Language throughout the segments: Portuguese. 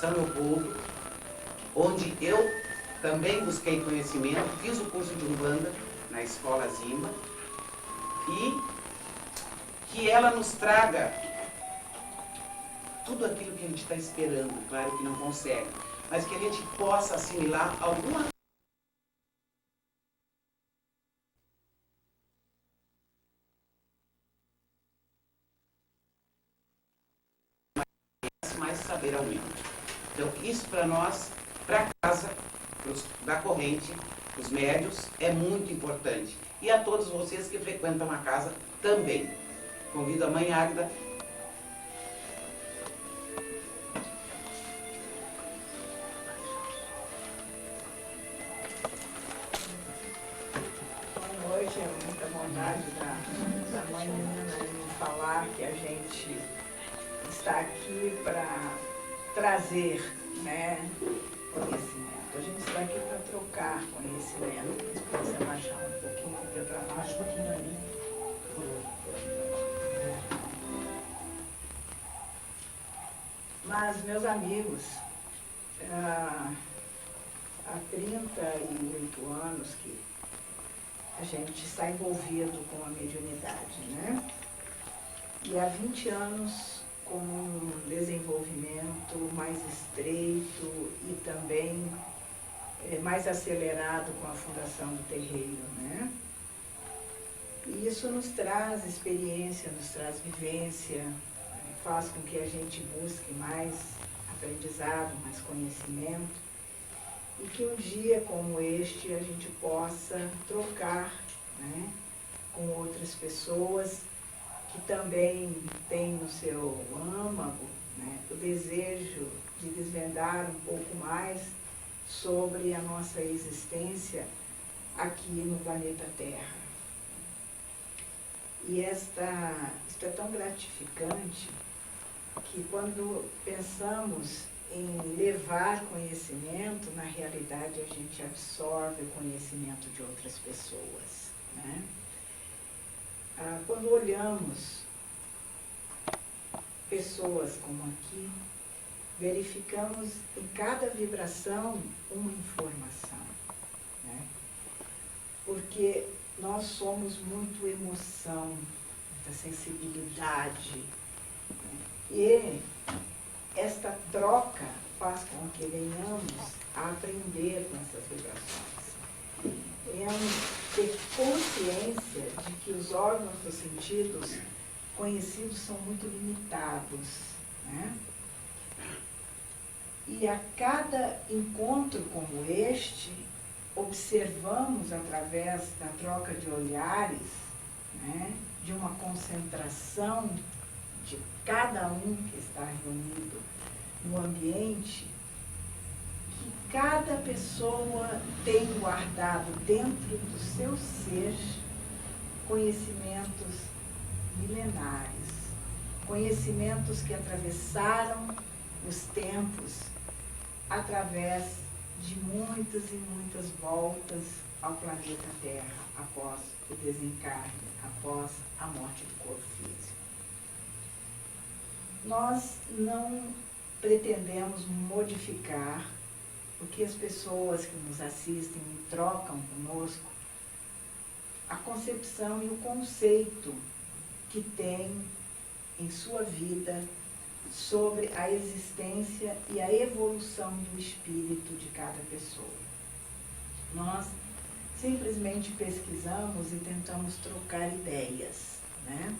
São Leopoldo, onde eu também busquei conhecimento, fiz o curso de Umbanda na Escola Zimba, e que ela nos traga tudo aquilo que a gente está esperando, claro que não consegue, mas que a gente possa assimilar alguma mais saber aumenta. Então isso para nós, para casa, da corrente, os médios, é muito importante. E a todos vocês que frequentam a casa também. Convido a mãe Águida. Hoje é muita vontade da mãe Nina em falar que a gente está aqui para trazer, né, conhecimento. A gente está aqui para trocar conhecimento. Se você abaixar um pouquinho aqui para baixo, um pouquinho ali. Mas, meus amigos, há 38 anos que a gente está envolvido com a mediunidade, né? E há 20 anos com um desenvolvimento mais estreito e também mais acelerado com a fundação do terreiro, né? E isso nos traz experiência, nos traz vivência, faz com que a gente busque mais aprendizado, mais conhecimento, e que um dia como este a gente possa trocar, né, com outras pessoas que também têm no seu âmago, né, o desejo de desvendar um pouco mais sobre a nossa existência aqui no planeta Terra. E isto é tão gratificante que quando pensamos em levar conhecimento, na realidade a gente absorve o conhecimento de outras pessoas, né? Quando olhamos pessoas como aqui, verificamos em cada vibração uma informação, né? Porque nós somos muito emoção, muita sensibilidade, né? E esta troca faz com que venhamos a aprender com essas vibrações. Ter consciência de que os órgãos dos sentidos conhecidos são muito limitados, né? E a cada encontro como este, observamos através da troca de olhares, né, de uma concentração de cada um que está reunido no ambiente, que cada pessoa tem guardado dentro do seu ser conhecimentos milenares, conhecimentos que atravessaram os tempos através de muitas e muitas voltas ao planeta Terra, após o desencarne, após a morte do corpo físico. Nós não pretendemos modificar o que as pessoas que nos assistem e trocam conosco, a concepção e o conceito que tem em sua vida sobre a existência e a evolução do espírito de cada pessoa. Nós simplesmente pesquisamos e tentamos trocar ideias, né?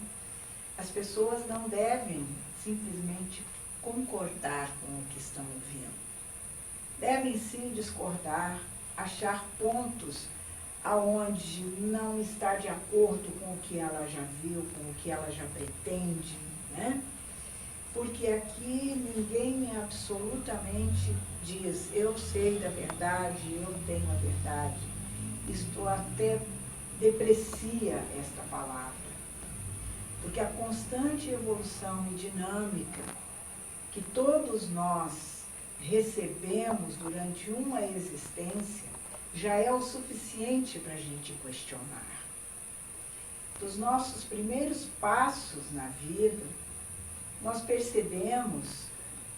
As pessoas não devem simplesmente concordar com o que estão ouvindo. Devem sim discordar, achar pontos aonde não está de acordo com o que ela já viu, com o que ela já pretende, né? Porque aqui ninguém absolutamente diz, eu sei da verdade, eu tenho a verdade. Isto até deprecia esta palavra. Porque a constante evolução e dinâmica que todos nós recebemos durante uma existência já é o suficiente para a gente questionar. Dos nossos primeiros passos na vida, nós percebemos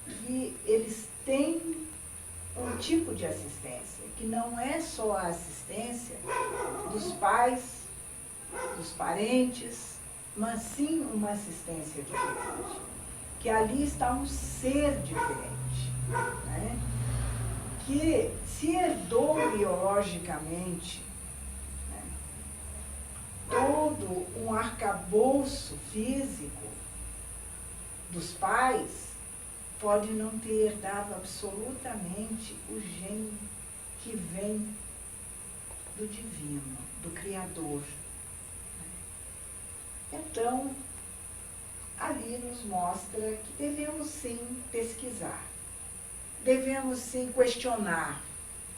que eles têm um tipo de assistência, que não é só a assistência dos pais, dos parentes, mas sim uma assistência diferente. Que ali está um ser diferente, né? Que se herdou biologicamente, né, todo um arcabouço físico dos pais, pode não ter herdado absolutamente o gene que vem do divino, do Criador. Então, ali nos mostra que devemos sim pesquisar, devemos sim questionar,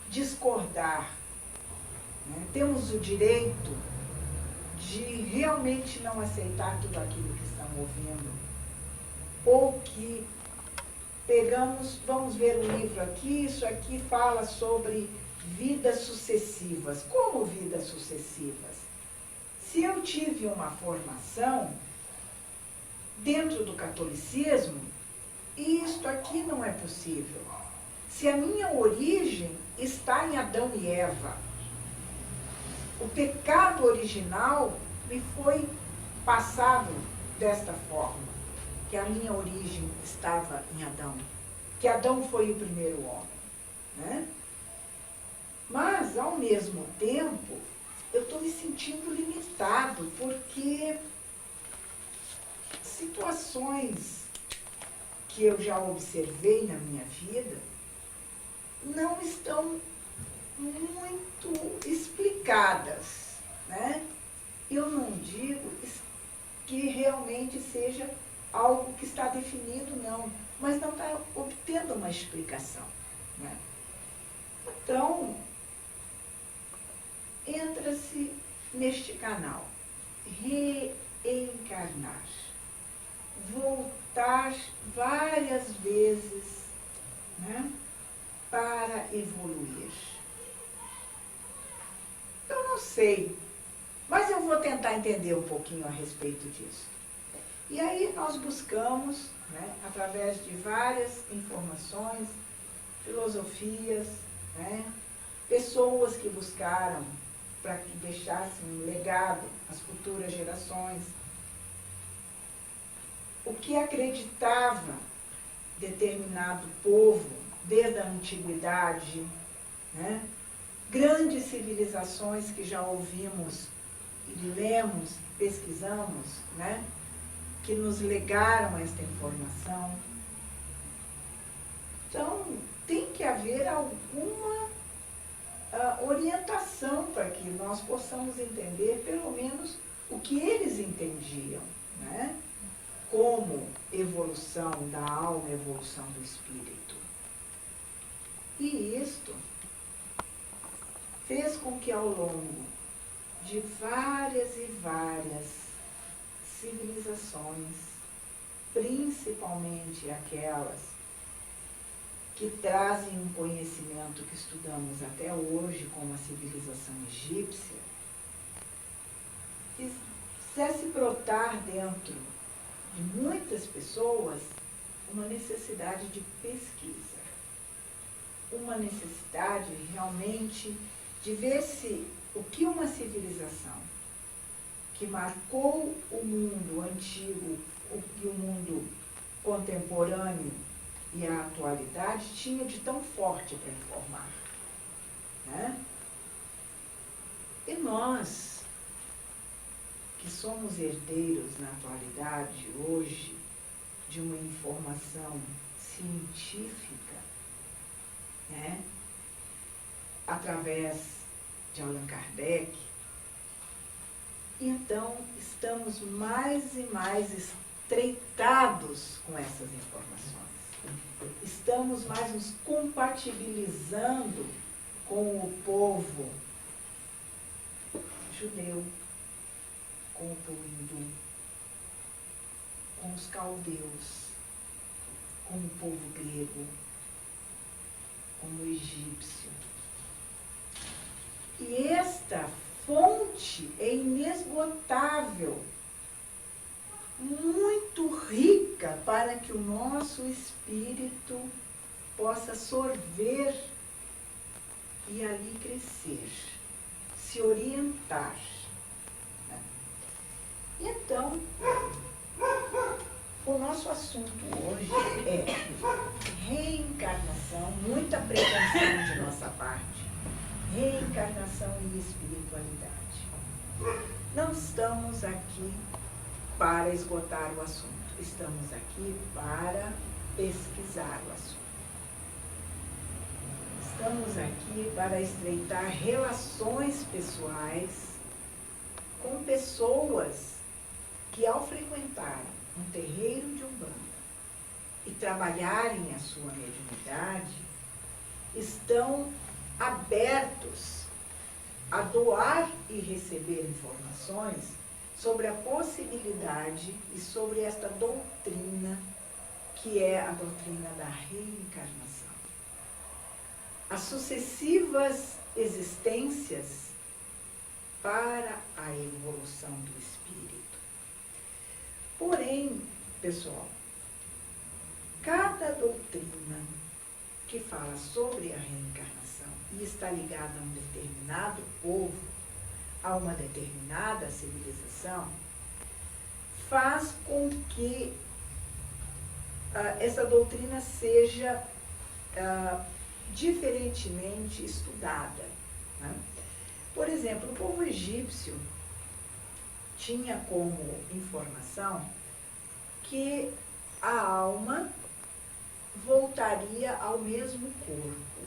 discordar, né? Temos o direito de realmente não aceitar tudo aquilo que estamos ouvindo, ou que pegamos, vamos ver um livro aqui, isso aqui fala sobre vidas sucessivas. Como vidas sucessivas? Se eu tive uma formação dentro do catolicismo, isto aqui não é possível. Se a minha origem está em Adão e Eva, o pecado original me foi passado desta forma, que a minha origem estava em Adão, que Adão foi o primeiro homem, né? Mas, ao mesmo tempo, eu estou me sentindo limitado, porque situações que eu já observei na minha vida não estão muito explicadas, né? Eu não digo que realmente seja algo que está definido, não, mas não está obtendo uma explicação, né? Então, entra-se neste canal, reencarnar, voltar várias vezes, né, para evoluir. Eu não sei, mas eu vou tentar entender um pouquinho a respeito disso. E aí nós buscamos, né, através de várias informações, filosofias, né, pessoas que buscaram para que deixassem um legado às futuras gerações, o que acreditava determinado povo desde a antiguidade, né? Grandes civilizações que já ouvimos e lemos, pesquisamos, né? Que nos legaram esta informação. Então, tem que haver alguma orientação para que nós possamos entender, pelo menos, o que eles entendiam, né? Como evolução da alma, evolução do espírito. E isto fez com que, ao longo de várias e várias civilizações, principalmente aquelas que trazem um conhecimento que estudamos até hoje, como a civilização egípcia, fizesse brotar dentro de muitas pessoas uma necessidade de pesquisa, uma necessidade realmente de ver se o que uma civilização que marcou o mundo antigo e o mundo contemporâneo e a atualidade tinha de tão forte para informar, né? E nós, que somos herdeiros na atualidade, hoje, de uma informação científica, né? Através de Allan Kardec, então estamos mais e mais estreitados com essas informações. Estamos mais nos compatibilizando com o povo judeu, com o povo hindu, com os caldeus, com o povo grego, com o egípcio. E esta fonte é inesgotável, muito rica busca para que o nosso espírito possa sorver e ali crescer, se orientar. Né? Então, o nosso assunto hoje é reencarnação, muita pretensão de nossa parte, reencarnação e espiritualidade. Não estamos aqui para esgotar o assunto, estamos aqui para pesquisar o assunto. Estamos aqui para estreitar relações pessoais com pessoas que, ao frequentarem um terreiro de Umbanda e trabalharem a sua mediunidade, estão abertos a doar e receber informações sobre a possibilidade e sobre esta doutrina, que é a doutrina da reencarnação. As sucessivas existências para a evolução do espírito. Porém, pessoal, cada doutrina que fala sobre a reencarnação e está ligada a um determinado povo, a uma determinada civilização, faz com que essa doutrina seja diferentemente estudada. Né? Por exemplo, o povo egípcio tinha como informação que a alma voltaria ao mesmo corpo.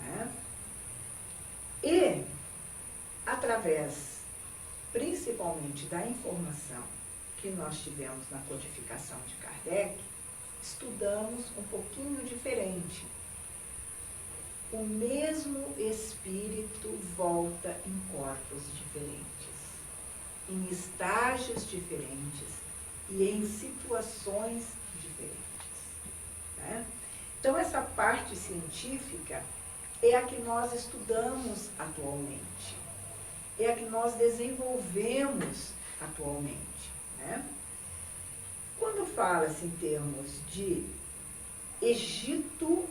Né? E, através, principalmente, da informação que nós tivemos na codificação de Kardec, estudamos um pouquinho diferente. O mesmo espírito volta em corpos diferentes, em estágios diferentes e em situações diferentes. Né? Então, essa parte científica é a que nós estudamos atualmente, é a que nós desenvolvemos atualmente. Né? Quando fala-se em termos de Egito,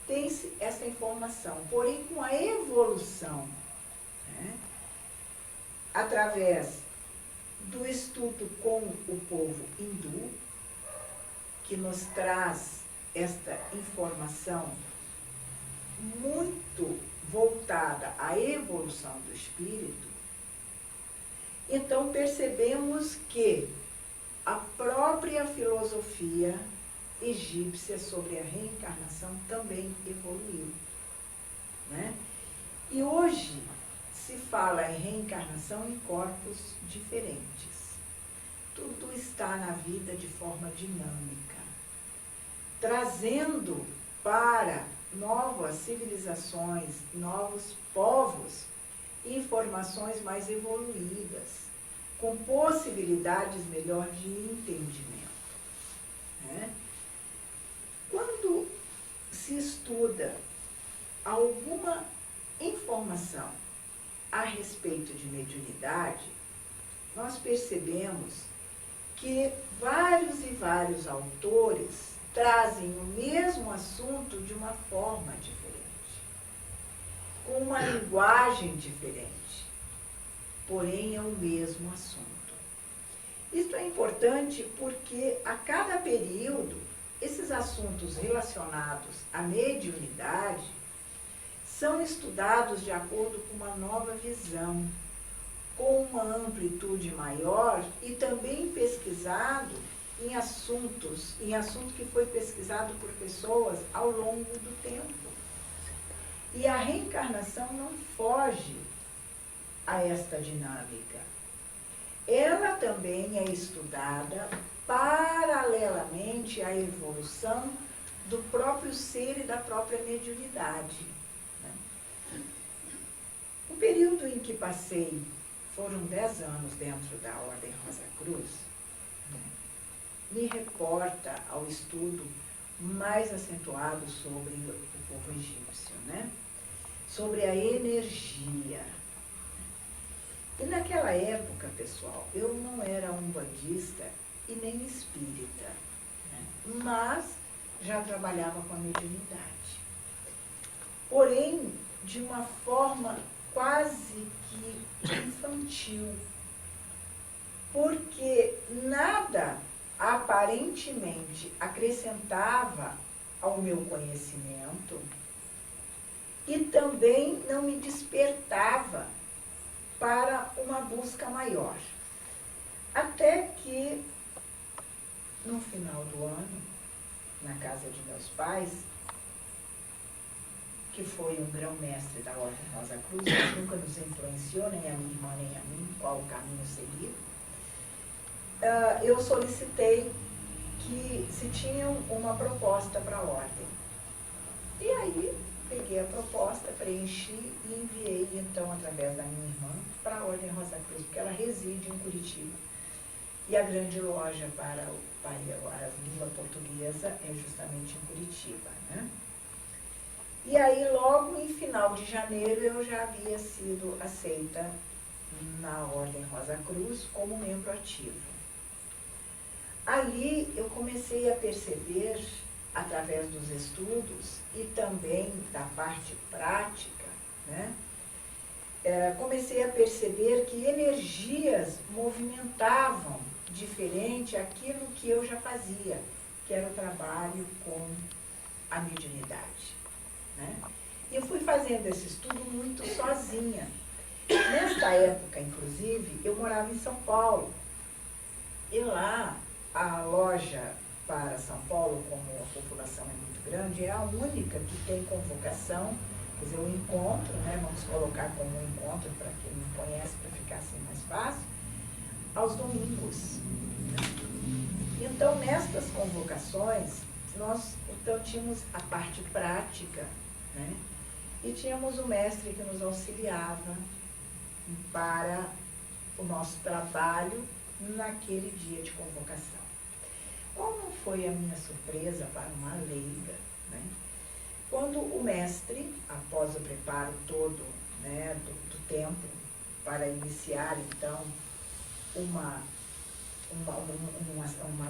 tem-se essa informação, porém com a evolução, né, através do estudo com o povo hindu, que nos traz esta informação muito voltada à evolução do espírito, então percebemos que a própria filosofia egípcia sobre a reencarnação também evoluiu. Né? E hoje se fala em reencarnação em corpos diferentes. Tudo está na vida de forma dinâmica, trazendo para novas civilizações, novos povos, informações mais evoluídas, com possibilidades melhor de entendimento. Né? Quando se estuda alguma informação a respeito de mediunidade, nós percebemos que vários e vários autores trazem o mesmo assunto de uma forma diferente, com uma linguagem diferente, porém é o mesmo assunto. Isso é importante porque a cada período esses assuntos relacionados à mediunidade são estudados de acordo com uma nova visão, com uma amplitude maior e também pesquisado em assunto que foi pesquisado por pessoas ao longo do tempo. E a reencarnação não foge a esta dinâmica. Ela também é estudada paralelamente à evolução do próprio ser e da própria mediunidade. Né? O período em que passei, foram 10 anos dentro da Ordem Rosa Cruz, né, me reporta ao estudo mais acentuado sobre o povo egípcio, né? Sobre a energia. E naquela época, pessoal, eu não era umbandista e nem espírita, né? Mas já trabalhava com a mediunidade. Porém, de uma forma quase que infantil, porque nada aparentemente acrescentava ao meu conhecimento e também não me despertava para uma busca maior. Até que, no final do ano, na casa de meus pais, que foi um grão-mestre da Ordem Rosa Cruz, mas nunca nos influenciou, nem a minha irmã, nem a mim, qual o caminho seguir, eu solicitei que se tinha uma proposta para a Ordem. E aí, peguei a proposta, preenchi e enviei, então, através da minha irmã, para a Ordem Rosa Cruz, porque ela reside em Curitiba. E a grande loja para a língua portuguesa é justamente em Curitiba, né? E aí, logo em final de janeiro, eu já havia sido aceita na Ordem Rosa Cruz como membro ativo. Ali eu comecei a perceber, através dos estudos e também da parte prática, né? Comecei a perceber que energias movimentavam diferente aquilo que eu já fazia, que era o trabalho com a mediunidade, né? E eu fui fazendo esse estudo muito sozinha. Nesta época, inclusive, eu morava em São Paulo. E lá, a loja para São Paulo, como a população é muito grande, é a única que tem convocação, quer dizer, o encontro, né? Vamos colocar como um encontro para quem não conhece, para ficar assim mais fácil, aos domingos. Então, nestas convocações, nós então tínhamos a parte prática, né? E tínhamos o mestre que nos auxiliava para o nosso trabalho naquele dia de convocação. Qual não foi a minha surpresa para uma leiga, né? Quando o mestre, após o preparo todo, né, do tempo, para iniciar então uma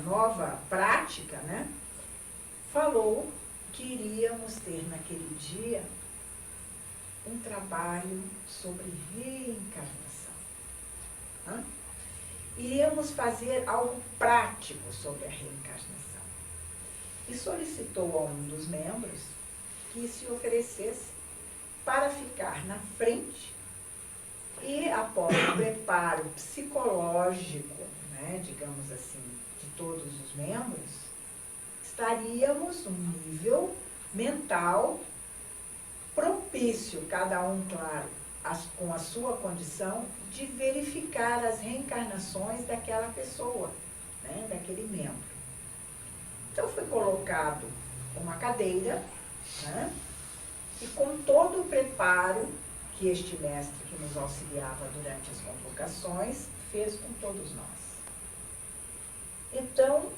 nova prática, né, falou que iríamos ter naquele dia um trabalho sobre reencarnação. Hã? Iríamos fazer algo prático sobre a reencarnação. E solicitou a um dos membros que se oferecesse para ficar na frente e, após o preparo psicológico, né, digamos assim, de todos os membros, estaríamos num nível mental propício, cada um, claro, com a sua condição, de verificar as reencarnações daquela pessoa, né, daquele membro. Então foi colocado uma cadeira, né, e com todo o preparo que este mestre que nos auxiliava durante as convocações fez com todos nós. Então,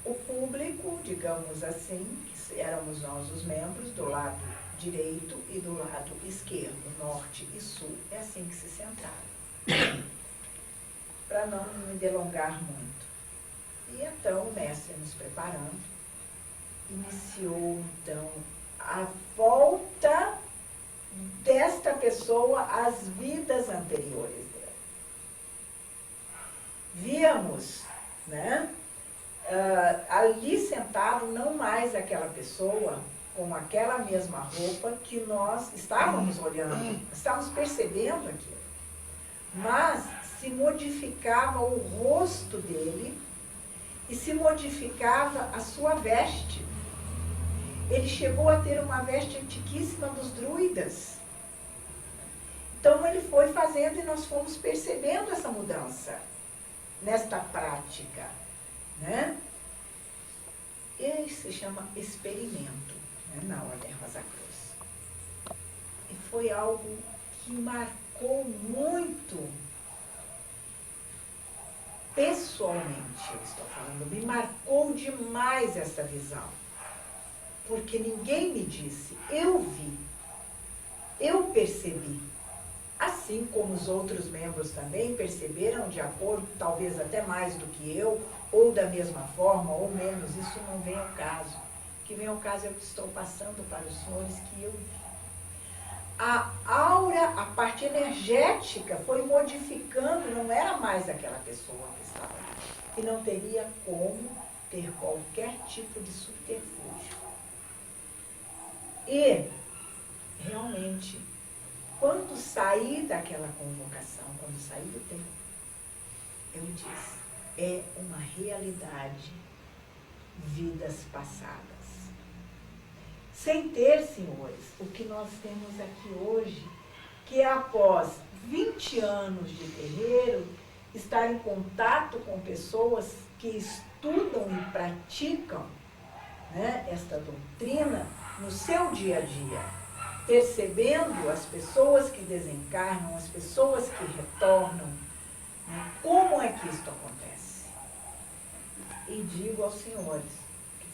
o público, digamos assim, que éramos nós os membros, do lado direito e do lado esquerdo, norte e sul, é assim que se sentaram. Para não me delongar muito. E então o mestre nos preparando, iniciou então a volta desta pessoa às vidas anteriores dela. Víamos, né, ali sentado, não mais aquela pessoa com aquela mesma roupa que nós estávamos olhando, estávamos percebendo aquilo. Mas se modificava o rosto dele e se modificava a sua veste. Ele chegou a ter uma veste antiquíssima dos druidas. Então ele foi fazendo e nós fomos percebendo essa mudança nesta prática, né? Isso se chama experimento, né, na Ordem Rosa Cruz. E foi algo que marcou muito, pessoalmente, eu estou falando, me marcou demais essa visão. Porque ninguém me disse, eu vi, eu percebi. Assim assim como os outros membros também perceberam, de acordo, talvez até mais do que eu, ou da mesma forma, ou menos, isso não vem ao caso. O que vem ao caso é o que estou passando para os senhores que eu vi. A aura, a parte energética foi modificando, não era mais aquela pessoa que estava lá. E não teria como ter qualquer tipo de subterfúgio. E, realmente, quando saí daquela convocação, quando saí do tempo, eu disse, é uma realidade, vidas passadas. Sem ter, senhores, o que nós temos aqui hoje, que é após 20 anos de terreiro, estar em contato com pessoas que estudam e praticam, né, esta doutrina no seu dia a dia, percebendo as pessoas que desencarnam, as pessoas que retornam, né, como é que isto acontece. E digo aos senhores,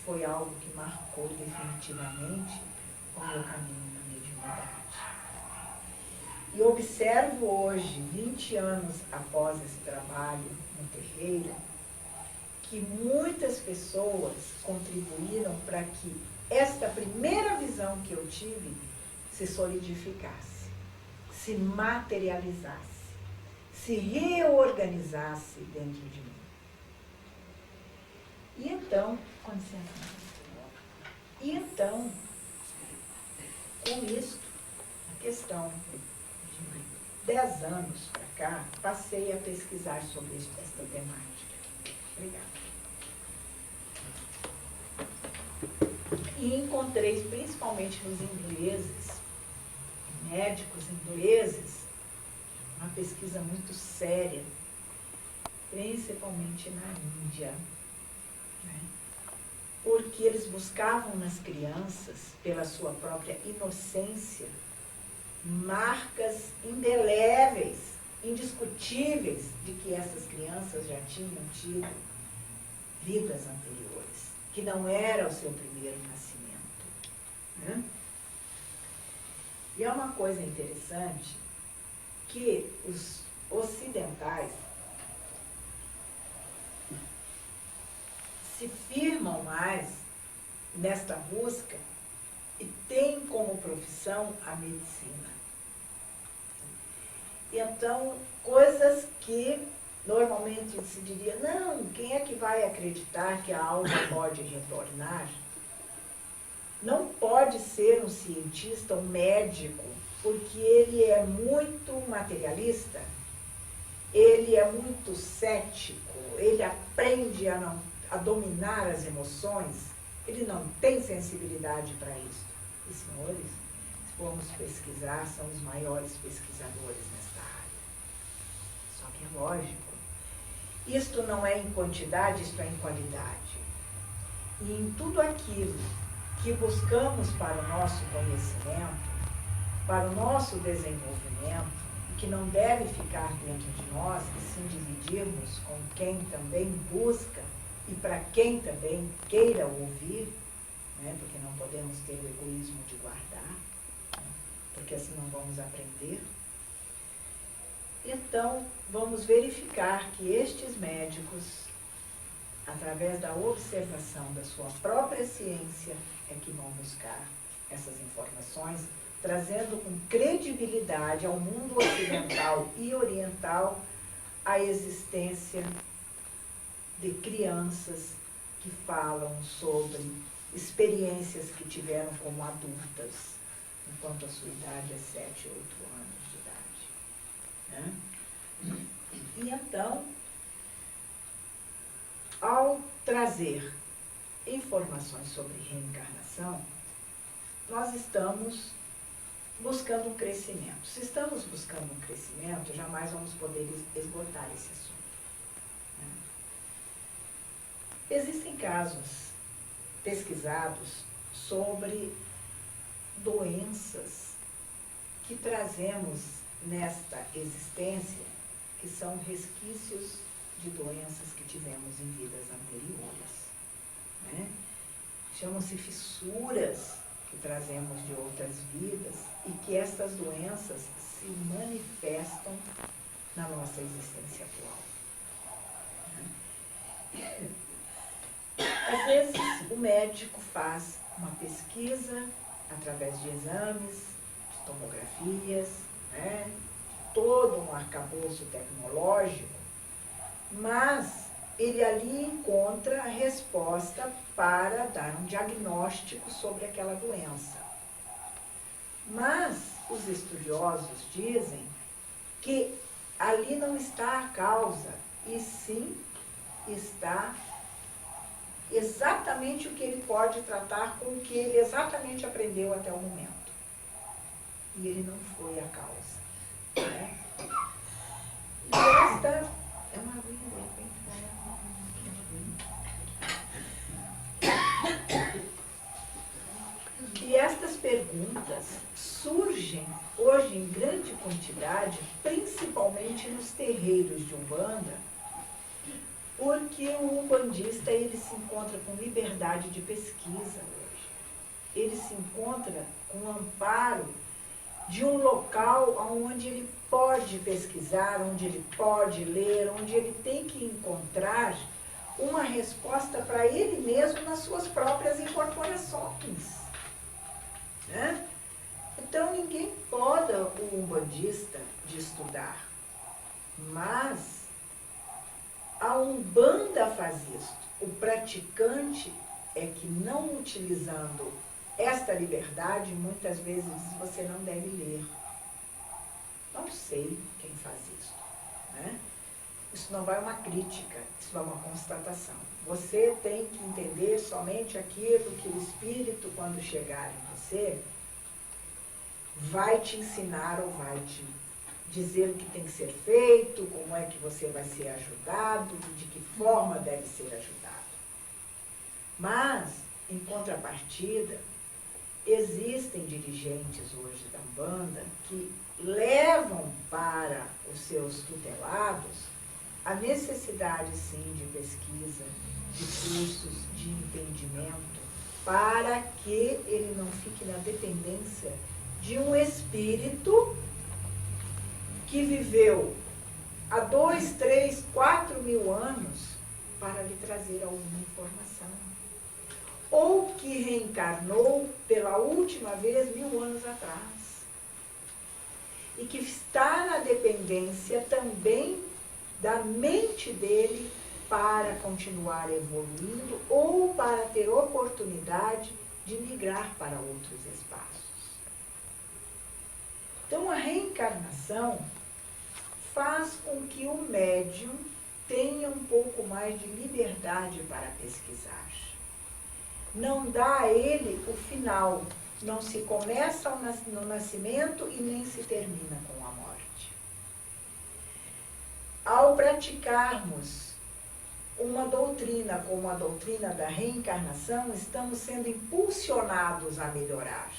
foi algo que marcou definitivamente o meu caminho na mediunidade. E observo hoje, 20 anos após esse trabalho no terreiro, que muitas pessoas contribuíram para que esta primeira visão que eu tive se solidificasse, se materializasse, se reorganizasse dentro de mim. E então, com licença, e então, com isto, a questão de 10 anos para cá, passei a pesquisar sobre esta temática. Obrigada. E encontrei, principalmente nos ingleses, médicos ingleses, uma pesquisa muito séria, principalmente na Índia, né? Porque eles buscavam nas crianças, pela sua própria inocência, marcas indeléveis, indiscutíveis, de que essas crianças já tinham tido vidas anteriores, que não era o seu primeiro nascimento, né? E é uma coisa interessante que os ocidentais se firmam mais nesta busca e têm como profissão a medicina. E então, coisas que normalmente se diria, não, quem é que vai acreditar que a alma pode retornar? Não pode ser um cientista, um médico, porque ele é muito materialista, ele é muito cético, ele aprende a dominar as emoções, ele não tem sensibilidade para isso. E, senhores, se formos pesquisar, são os maiores pesquisadores nesta área. Só que é lógico, isto não é em quantidade, isto é em qualidade. E em tudo aquilo que buscamos para o nosso conhecimento, para o nosso desenvolvimento, e que não deve ficar dentro de nós, e sim dividirmos com quem também busca e para quem também queira ouvir, né, porque não podemos ter o egoísmo de guardar, né, porque assim não vamos aprender. Então, vamos verificar que estes médicos, através da observação da sua própria ciência, é que vão buscar essas informações, trazendo com credibilidade ao mundo ocidental e oriental a existência de crianças que falam sobre experiências que tiveram como adultas, enquanto a sua idade é 7, 8 anos de idade, né? E então, ao trazer informações sobre reencarnação, nós estamos buscando um crescimento. Se estamos buscando um crescimento, jamais vamos poder esgotar esse assunto, né? Existem casos pesquisados sobre doenças que trazemos nesta existência, que são resquícios de doenças que tivemos em vidas anteriores, né? Chamam-se fissuras que trazemos de outras vidas e que estas doenças se manifestam na nossa existência atual. Às vezes, o médico faz uma pesquisa através de exames, de tomografias, né, todo um arcabouço tecnológico, mas ele ali encontra a resposta para dar um diagnóstico sobre aquela doença. Mas os estudiosos dizem que ali não está a causa, e sim está exatamente o que ele pode tratar com o que ele exatamente aprendeu até o momento. E ele não foi a causa. Né? E esta é uma aguinha, de repente, e estas perguntas surgem hoje em grande quantidade, principalmente nos terreiros de Umbanda, porque o umbandista ele se encontra com liberdade de pesquisa hoje. Ele se encontra com o amparo de um local onde ele pode pesquisar, onde ele pode ler, onde ele tem que encontrar uma resposta para ele mesmo nas suas próprias incorporações. Né? Então ninguém poda o umbandista de estudar, mas a Umbanda faz isso. O praticante é que, não utilizando esta liberdade, muitas vezes diz, você não deve ler. Não sei quem faz isso. Né? Isso não vai uma crítica, isso vai uma constatação. Você tem que entender somente aquilo que o Espírito, quando chegar em você, vai te ensinar ou vai te dizer o que tem que ser feito, como é que você vai ser ajudado, de que forma deve ser ajudado. Mas, em contrapartida, existem dirigentes hoje da Umbanda que levam para os seus tutelados a necessidade, sim, de pesquisa, de cursos, de entendimento, para que ele não fique na dependência de um espírito que viveu há 2, 3, 4 mil anos para lhe trazer alguma informação. Ou que reencarnou pela última vez 1000 anos atrás. E que está na dependência também da mente dele para continuar evoluindo ou para ter oportunidade de migrar para outros espaços. Então, a reencarnação faz com que o médium tenha um pouco mais de liberdade para pesquisar. Não dá a ele o final, não se começa no nascimento e nem se termina com a morte. Ao praticarmos uma doutrina como a doutrina da reencarnação, estamos sendo impulsionados a melhorar.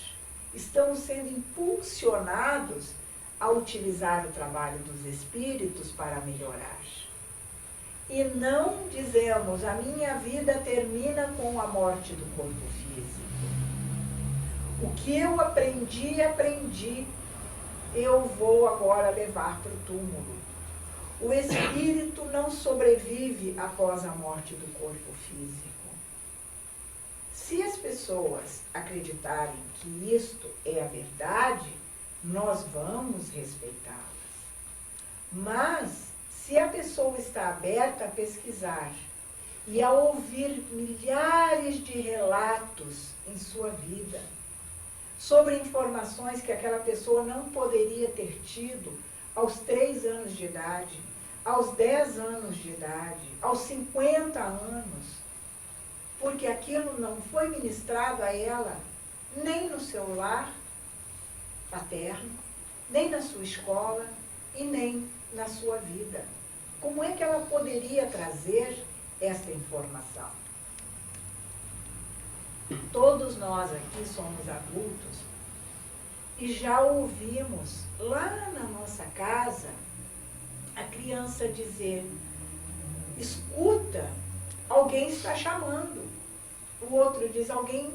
Estamos sendo impulsionados a utilizar o trabalho dos espíritos para melhorar. E não dizemos, a minha vida termina com a morte do corpo físico. O que eu aprendi, eu vou agora levar para o túmulo. O espírito não sobrevive após a morte do corpo físico. Se as pessoas acreditarem que isto é a verdade, nós vamos respeitá-las. Mas, se a pessoa está aberta a pesquisar e a ouvir milhares de relatos em sua vida sobre informações que aquela pessoa não poderia ter tido aos 3 anos de idade, aos 10 anos de idade, aos 50 anos, porque aquilo não foi ministrado a ela nem no seu lar paterno, nem na sua escola e nem na sua vida. Como é que ela poderia trazer esta informação? Todos nós aqui somos adultos e já ouvimos lá na nossa casa a criança dizer, escuta, alguém está chamando. O outro diz,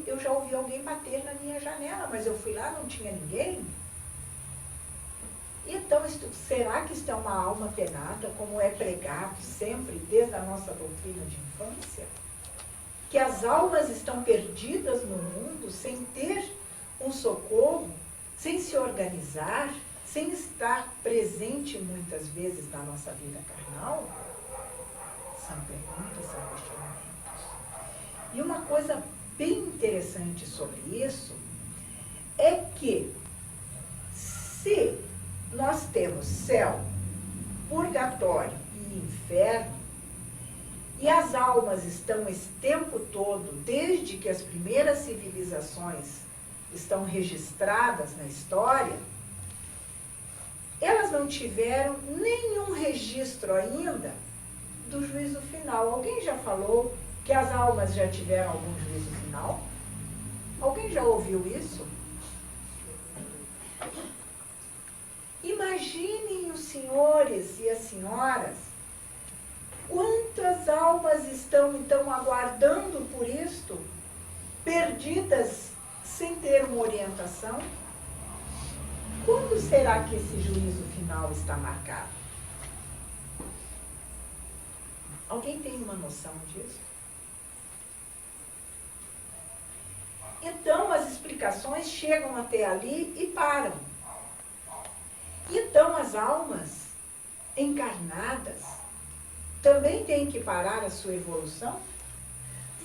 eu já ouvi alguém bater na minha janela, mas eu fui lá, não tinha ninguém. Então, será que isto é uma alma penada, como é pregado sempre, desde a nossa doutrina de infância? Que as almas estão perdidas no mundo, sem ter um socorro, sem se organizar, sem estar presente muitas vezes na nossa vida carnal? São perguntas, são questionamentos. E uma coisa bem interessante sobre isso é que se nós temos céu, purgatório e inferno, e as almas estão esse tempo todo, desde que as primeiras civilizações estão registradas na história, elas não tiveram nenhum registro ainda do juízo final. Alguém já falou que as almas já tiveram algum juízo final? Alguém já ouviu isso? Imaginem os senhores e as senhoras, quantas almas estão então aguardando por isto, perdidas sem ter uma orientação? Quando será que esse juízo final está marcado? Alguém tem uma noção disso? Então as explicações chegam até ali e param. Então as almas encarnadas também têm que parar a sua evolução?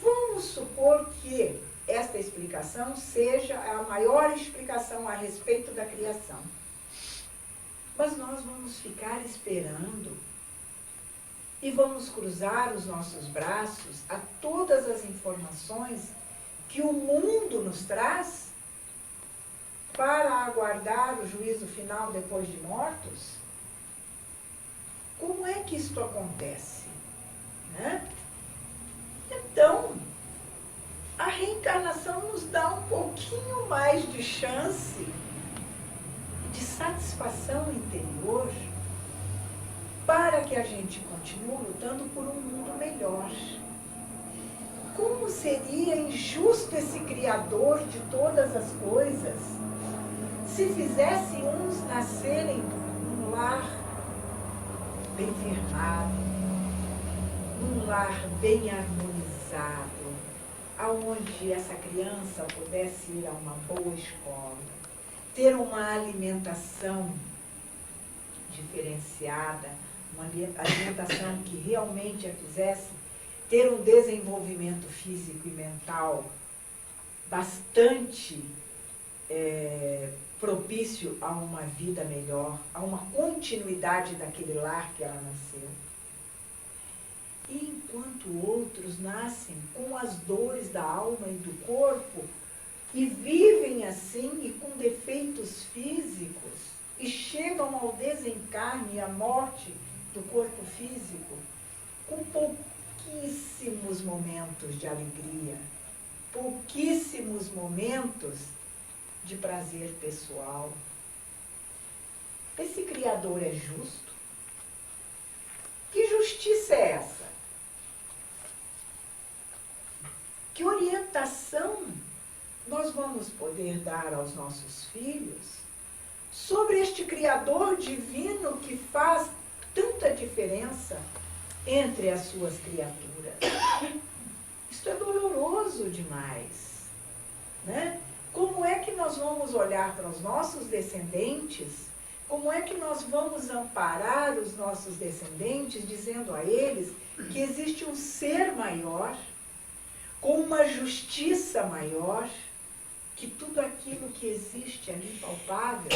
Vamos supor que esta explicação seja a maior explicação a respeito da criação. Mas nós vamos ficar esperando e vamos cruzar os nossos braços a todas as informações que o mundo nos traz para aguardar o juízo final depois de mortos? Como é que isto acontece? Né? Então, a reencarnação nos dá um pouquinho mais de chance, de satisfação interior, para que a gente continue lutando por um mundo melhor. Como seria injusto esse Criador de todas as coisas se fizesse uns nascerem num lar bem firmado, num lar bem harmonizado, aonde essa criança pudesse ir a uma boa escola, ter uma alimentação diferenciada, uma alimentação que realmente a fizesse ter um desenvolvimento físico e mental bastante propício a uma vida melhor, a uma continuidade daquele lar que ela nasceu. E enquanto outros nascem com as dores da alma e do corpo e vivem assim e com defeitos físicos e chegam ao desencarne e à morte do corpo físico com pouquíssimos momentos de alegria, pouquíssimos momentos de prazer pessoal. Esse Criador é justo? Que justiça é essa? Que orientação nós vamos poder dar aos nossos filhos sobre este Criador divino que faz tanta diferença entre as suas criaturas? Isto é doloroso demais, né? Como é que nós vamos olhar para os nossos descendentes? Como é que nós vamos amparar os nossos descendentes, dizendo a eles que existe um ser maior, com uma justiça maior, que tudo aquilo que existe é impalpável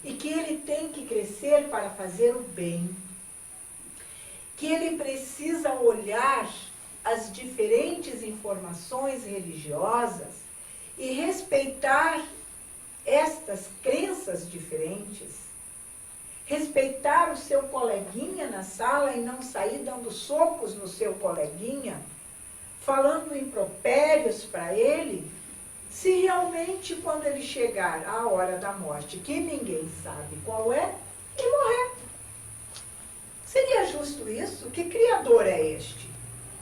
e que ele tem que crescer para fazer o bem, que ele precisa olhar as diferentes informações religiosas e respeitar estas crenças diferentes, respeitar o seu coleguinha na sala e não sair dando socos no seu coleguinha, falando impropérios para ele, se realmente quando ele chegar à hora da morte, que ninguém sabe qual é, ele morrer. Seria justo isso? Que Criador é este?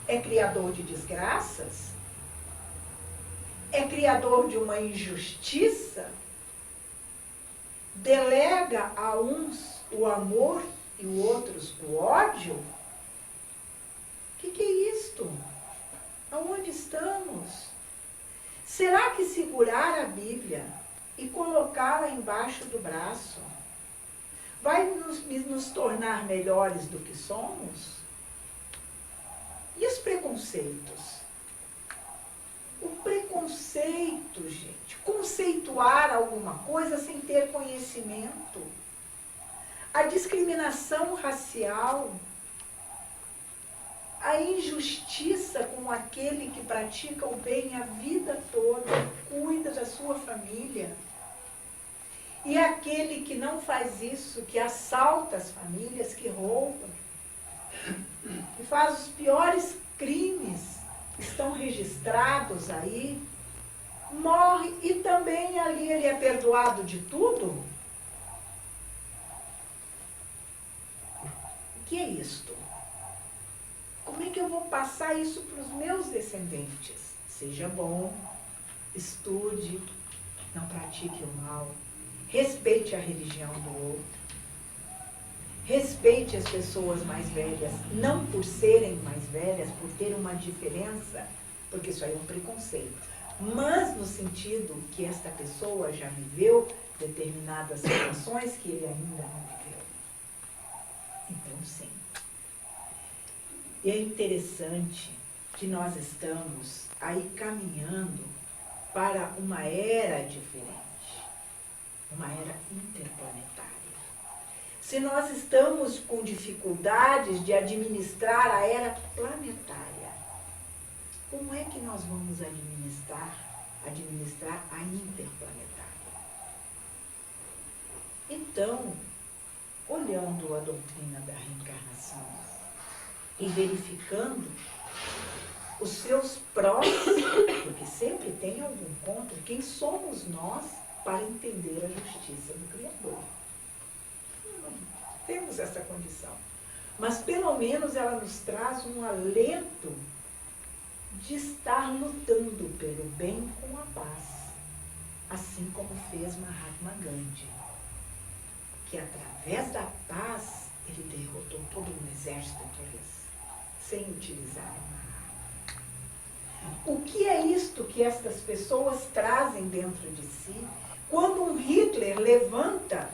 É criador de desgraças? é criador de uma injustiça, delega a uns o amor e os outros o ódio? O que é isto? Aonde estamos? Será que segurar a Bíblia e colocá-la embaixo do braço vai nos tornar melhores do que somos? E os preconceitos? O preconceito, gente, conceituar alguma coisa sem ter conhecimento. A discriminação racial, a injustiça com aquele que pratica o bem a vida toda, cuida da sua família. E aquele que não faz isso, que assalta as famílias, que rouba, que faz os piores crimes, estão registrados aí, morre e também ali ele é perdoado de tudo? O que é isto? Como é que eu vou passar isso para os meus descendentes? Seja bom, estude, não pratique o mal, respeite a religião do outro, respeite as pessoas mais velhas, não por serem mais velhas, por ter uma diferença, porque isso aí é um preconceito, mas no sentido que esta pessoa já viveu determinadas situações que ele ainda não viveu. Então, sim. E é interessante que nós estamos aí caminhando para uma era diferente, uma era interplanetária. Se nós estamos com dificuldades de administrar a era planetária, como é que nós vamos administrar a interplanetária? Então, olhando a doutrina da reencarnação e verificando os seus prós, porque sempre tem algum contra, quem somos nós para entender a justiça do Criador? Não temos essa condição. Mas pelo menos ela nos traz um alento de estar lutando pelo bem com a paz, assim como fez Mahatma Gandhi, que através da paz ele derrotou todo um exército inglês, sem utilizar uma arma. O que é isto que estas pessoas trazem dentro de si quando um Hitler levanta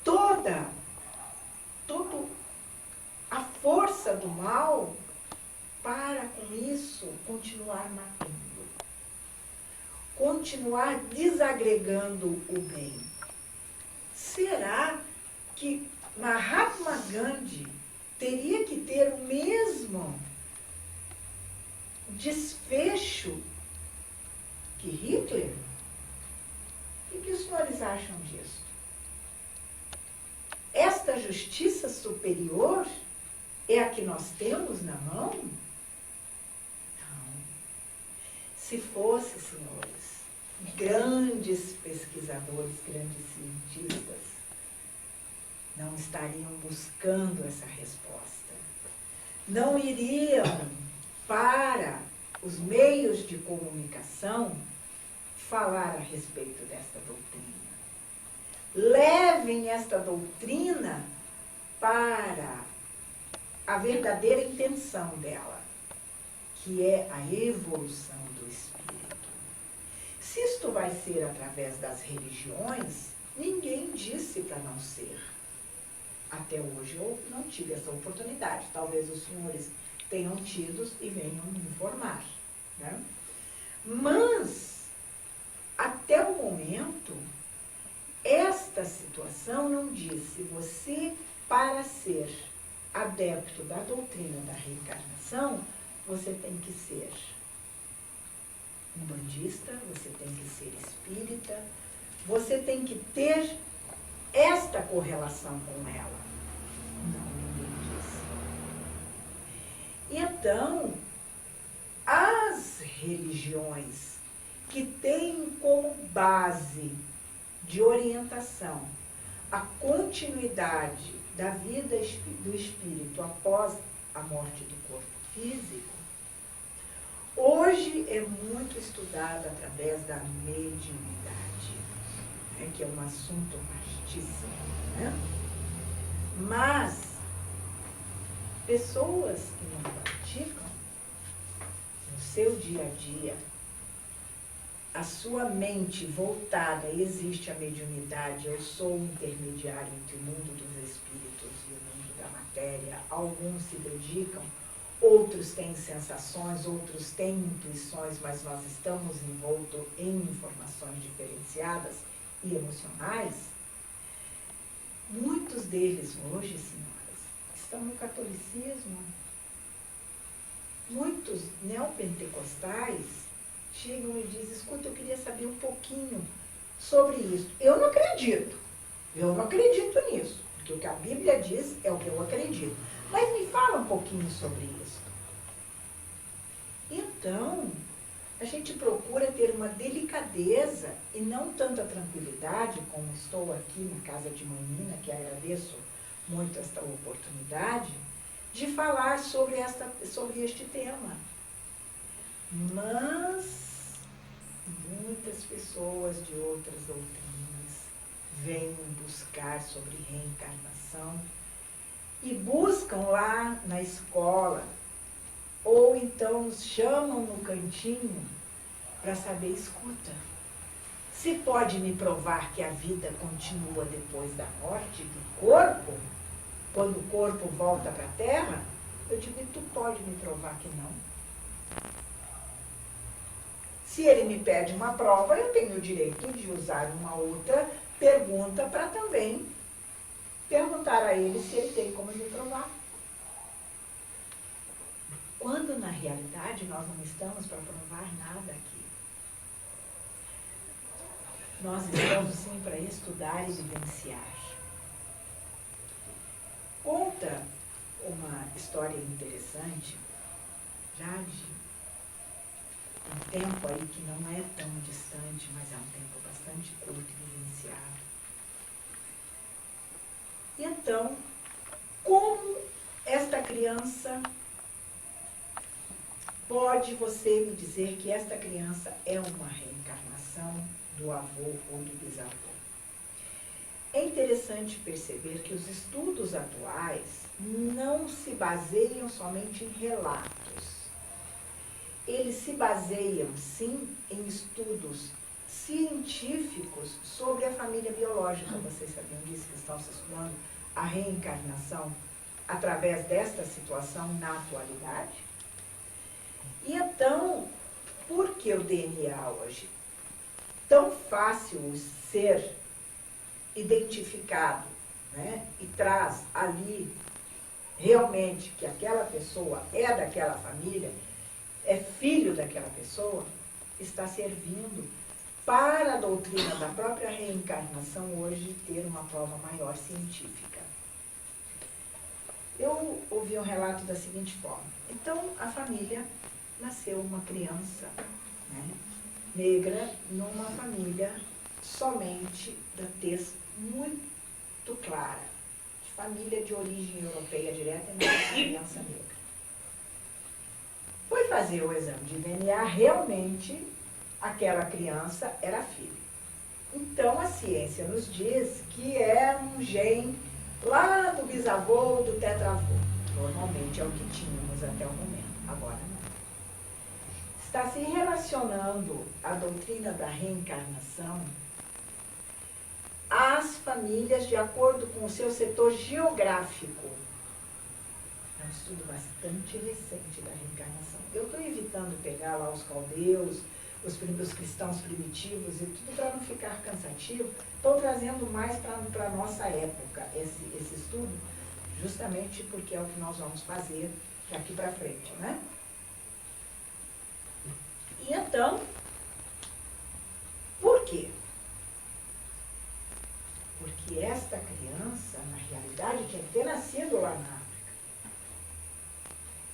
toda a força do mal para, com isso, continuar matando, continuar desagregando o bem? Será que Mahatma Gandhi teria que ter o mesmo desfecho que Hitler? O que os senhores acham disso? Esta justiça superior é a que nós temos na mão? Não. Se fosse, senhores, grandes pesquisadores, grandes cientistas, não estariam buscando essa resposta. Não iriam para os meios de comunicação falar a respeito desta doutrina. Levem esta doutrina para a verdadeira intenção dela, que é a evolução do espírito. Se isto vai ser através das religiões, ninguém disse para não ser. Até hoje eu não tive essa oportunidade. Talvez os senhores tenham tido e venham me informar, né? Mas, até o momento, esta situação não disse: você, para ser adepto da doutrina da reencarnação, você tem que ser umbandista, você tem que ser espírita, você tem que ter esta correlação com ela. Não, ninguém disse. Então, as religiões que têm como base de orientação a continuidade da vida do espírito após a morte do corpo físico, Hoje é muito estudado através da mediunidade, né, que é um assunto vastíssimo, né? Mas pessoas que não praticam no seu dia a dia, a sua mente voltada, existe a mediunidade, eu sou um intermediário entre o mundo dos espíritos e o mundo da matéria, alguns se dedicam, outros têm sensações, outros têm intuições, mas nós estamos envoltos em informações diferenciadas e emocionais. Muitos deles hoje, senhoras, estão no catolicismo. Muitos neopentecostais chegam e dizem, escuta, eu queria saber um pouquinho sobre isso. Eu não acredito nisso, porque o que a Bíblia diz é o que eu acredito. Mas me fala um pouquinho sobre isso. Então, a gente procura ter uma delicadeza e não tanta tranquilidade, como estou aqui na casa de Manina, que agradeço muito esta oportunidade, de falar sobre este tema. Mas muitas pessoas de outras doutrinas vêm buscar sobre reencarnação e buscam lá na escola, ou então nos chamam no cantinho para saber, escuta, se pode me provar que a vida continua depois da morte do corpo, quando o corpo volta para a Terra? Eu digo, e tu pode me provar que não? Se ele me pede uma prova, eu tenho o direito de usar uma outra pergunta para também perguntar a ele se ele tem como me provar. Quando, na realidade, nós não estamos para provar nada aqui. Nós estamos, sim, para estudar e vivenciar. Conta uma história interessante, já de um tempo aí que não é tão distante, mas é um tempo bastante curto e vivenciado. E então, como esta criança pode você me dizer que esta criança é uma reencarnação do avô ou do bisavô? É interessante perceber que os estudos atuais não se baseiam somente em relatos. Eles se baseiam, sim, em estudos científicos sobre a família biológica. Vocês sabiam disso, que estão se estudando a reencarnação através desta situação na atualidade? E então, por que o DNA hoje tão fácil ser identificado, né, e traz ali realmente que aquela pessoa é daquela família, é filho daquela pessoa, está servindo para a doutrina da própria reencarnação hoje ter uma prova maior científica. Eu ouvi um relato da seguinte forma. Então, a família nasceu uma criança, né, negra numa família somente da tez muito clara, de família de origem europeia direta e não criança negra. Foi fazer o exame de DNA, realmente aquela criança era filha. Então a ciência nos diz que é um gene lá do bisavô, do tetravô. Normalmente é o que tínhamos até o momento, agora não. Está se relacionando a doutrina da reencarnação às famílias de acordo com o seu setor geográfico. É um estudo bastante recente da reencarnação. Eu estou evitando pegar lá os caldeus, os cristãos primitivos e tudo para não ficar cansativo. Estou trazendo mais para a nossa época esse estudo, justamente porque é o que nós vamos fazer daqui para frente, né? E então, por quê? Porque esta criança, na realidade, tinha que ter nascido lá na África.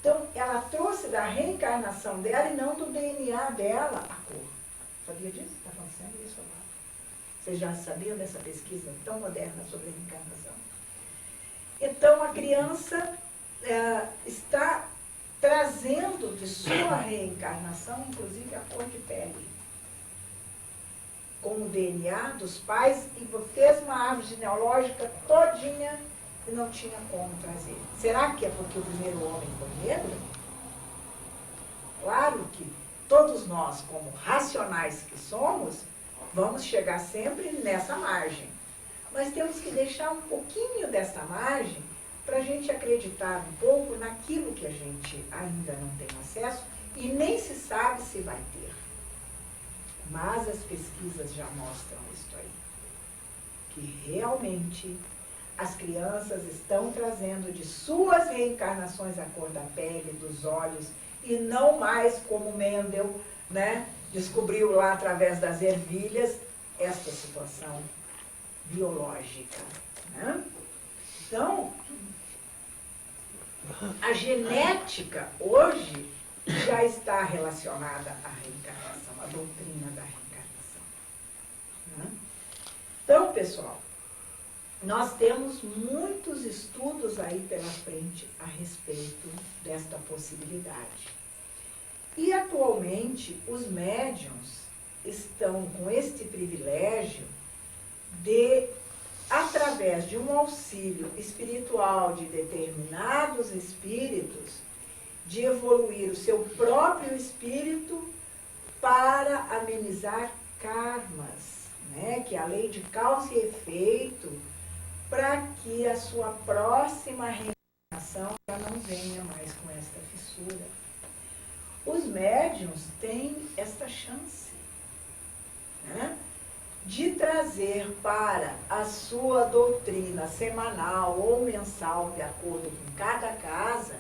Então, ela trouxe da reencarnação dela e não do DNA dela a cor. Sabia disso? Está acontecendo isso agora. Vocês já sabiam dessa pesquisa tão moderna sobre a reencarnação? Então, a criança está trazendo de sua reencarnação, inclusive, a cor de pele, com o DNA dos pais, e fez uma árvore genealógica todinha e não tinha como trazer. Será que é porque o primeiro homem foi negro? Claro que todos nós, como racionais que somos, vamos chegar sempre nessa margem. Mas temos que deixar um pouquinho dessa margem para a gente acreditar um pouco naquilo que a gente ainda não tem acesso e nem se sabe se vai ter. Mas as pesquisas já mostram isso aí, que realmente as crianças estão trazendo de suas reencarnações a cor da pele, dos olhos, e não mais como Mendel, né, descobriu lá através das ervilhas esta situação biológica. Né? Então, a genética hoje já está relacionada à reencarnação, à doutrina da reencarnação. Né? Então, pessoal, nós temos muitos estudos aí pela frente a respeito desta possibilidade. E, atualmente, os médiuns estão com este privilégio de, através de um auxílio espiritual de determinados espíritos, de evoluir o seu próprio espírito para amenizar karmas, né? Que é a lei de causa e efeito, para que a sua próxima reencarnação já não venha mais com esta fissura. Os médiuns têm esta chance, né, de trazer para a sua doutrina semanal ou mensal, de acordo com cada casa,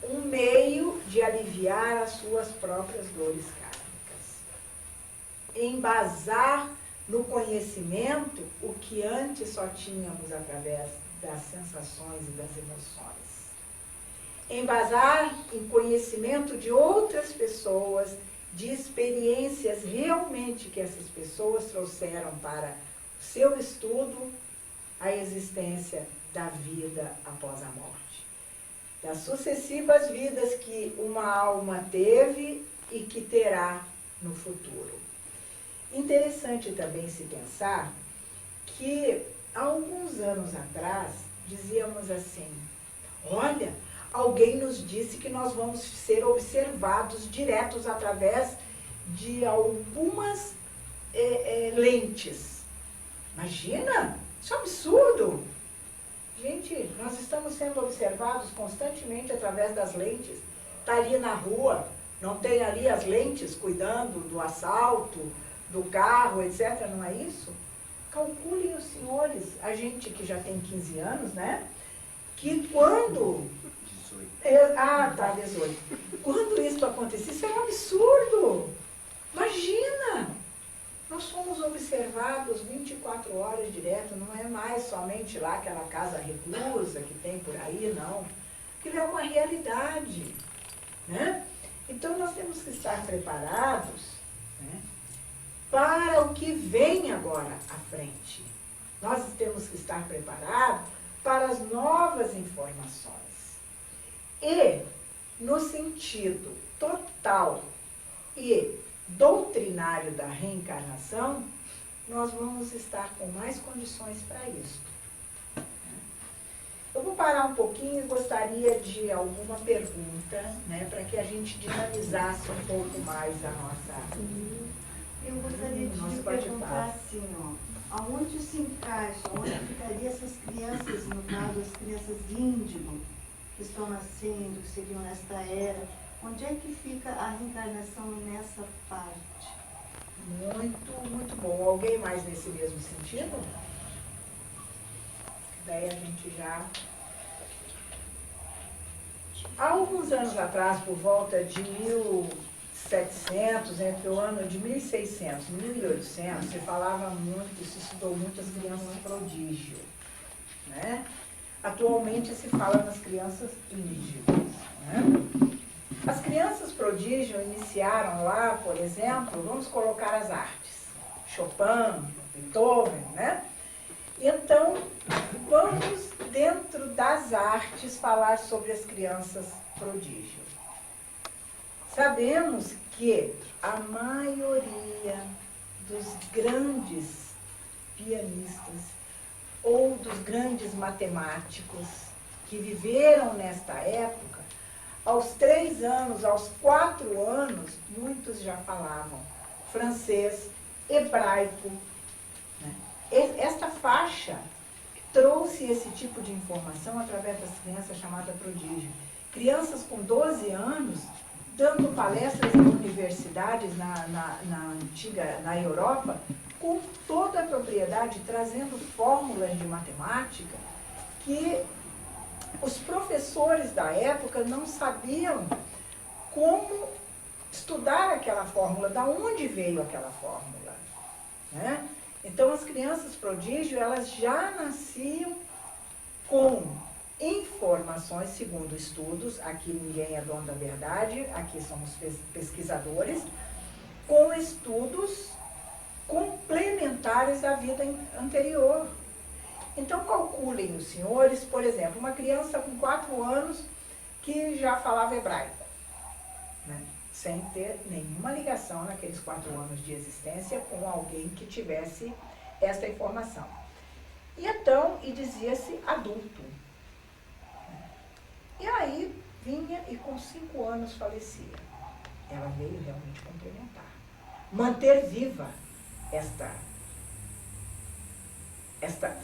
um meio de aliviar as suas próprias dores kármicas. Embasar no conhecimento o que antes só tínhamos através das sensações e das emoções. Embasar em conhecimento de outras pessoas, de experiências realmente que essas pessoas trouxeram para o seu estudo, a existência da vida após a morte. Das sucessivas vidas que uma alma teve e que terá no futuro. Interessante também se pensar que, há alguns anos atrás, dizíamos assim, olha, alguém nos disse que nós vamos ser observados diretos através de algumas lentes. Imagina, isso é um absurdo. Gente, nós estamos sendo observados constantemente através das lentes. Está ali na rua, não tem ali as lentes cuidando do assalto, do carro, etc. Não é isso? Calculem os senhores, a gente que já tem 15 anos, né? Que quando... 18. Quando isso acontecia, isso é um absurdo. Imagina! Nós somos observados 24 horas direto, não é mais somente lá aquela casa reclusa que tem por aí, não. Aquilo é uma realidade. Né? Então, nós temos que estar preparados, né, para o que vem agora à frente. Nós temos que estar preparados para as novas informações. E, no sentido total e doutrinário da reencarnação, nós vamos estar com mais condições para isso. Eu vou parar um pouquinho e gostaria de alguma pergunta, né, para que a gente dinamizasse um pouco mais a nossa... Eu gostaria de perguntar assim, ó, aonde se encaixa, onde ficariam essas crianças, no caso, as crianças índigo, que estão nascendo, que seriam nesta era, onde é que fica a reencarnação nessa parte? Muito, muito bom. Alguém mais nesse mesmo sentido? Daí a gente já... Há alguns anos atrás, por volta de 1700, entre o ano de 1600 e 1800, se falava muito, se estudou muito as crianças prodígio, né? Atualmente se fala nas crianças índigas, né? As crianças prodígio iniciaram lá, por exemplo, vamos colocar as artes, Chopin, Beethoven, né? Então, vamos dentro das artes falar sobre as crianças prodígio. Sabemos que a maioria dos grandes pianistas ou dos grandes matemáticos que viveram nesta época, aos 3 anos, aos 4 anos, muitos já falavam francês, hebraico, né? Esta faixa trouxe esse tipo de informação através das crianças chamadas prodígio. Crianças com 12 anos dando palestras em universidades na Europa, com toda a propriedade, trazendo fórmulas de matemática que os professores da época não sabiam como estudar aquela fórmula, de onde veio aquela fórmula, né? Então, as crianças prodígio, elas já nasciam com informações, segundo estudos, aqui ninguém é dono da verdade, aqui somos pesquisadores, com estudos complementares da vida anterior. Então, calculem os senhores, por exemplo, uma criança com 4 anos que já falava hebraico, né? Sem ter nenhuma ligação naqueles 4 anos de existência com alguém que tivesse esta informação. E então, e dizia-se adulto. E aí vinha e com 5 anos falecia. Ela veio realmente complementar. Manter viva esta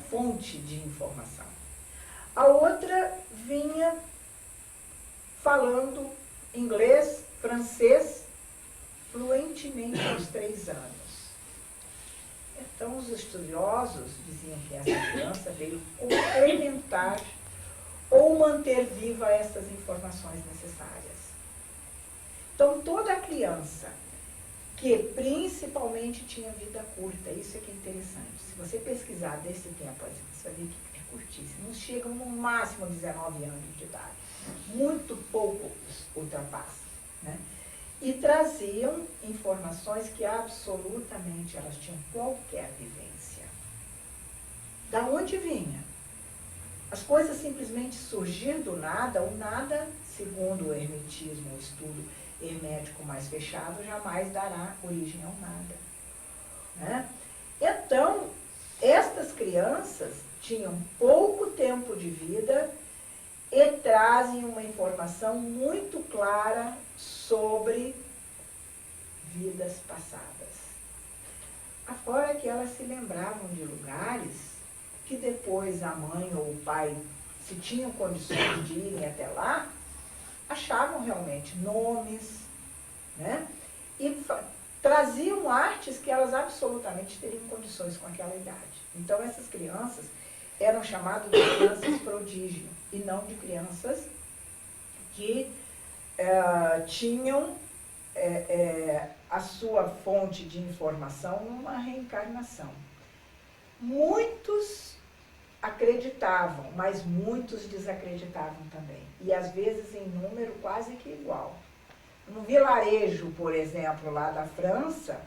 fonte de informação. A outra vinha falando inglês, francês, fluentemente aos 3 anos. Então, os estudiosos diziam que essa criança veio complementar ou manter viva essas informações necessárias. Então, toda criança que principalmente tinha vida curta, isso é que é interessante. Se você pesquisar desse tempo, você vai ver que é curtíssimo. Não chegam no máximo 19 anos de idade. Muito pouco ultrapassa, né? E traziam informações que absolutamente elas tinham qualquer vivência. Da onde vinha? As coisas simplesmente surgir do nada, o nada, segundo o hermetismo, o estudo hermético mais fechado, jamais dará origem ao nada, né? Então, estas crianças tinham pouco tempo de vida e trazem uma informação muito clara sobre vidas passadas. Afora que elas se lembravam de lugares que depois a mãe ou o pai, se tinham condições de irem até lá, achavam realmente nomes, né? E traziam artes que elas absolutamente teriam condições com aquela idade. Então, essas crianças eram chamadas de crianças prodígio, e não de crianças que tinham a sua fonte de informação numa reencarnação. Muitos acreditavam, mas muitos desacreditavam também. E às vezes em número quase que igual. No vilarejo, por exemplo, lá da França,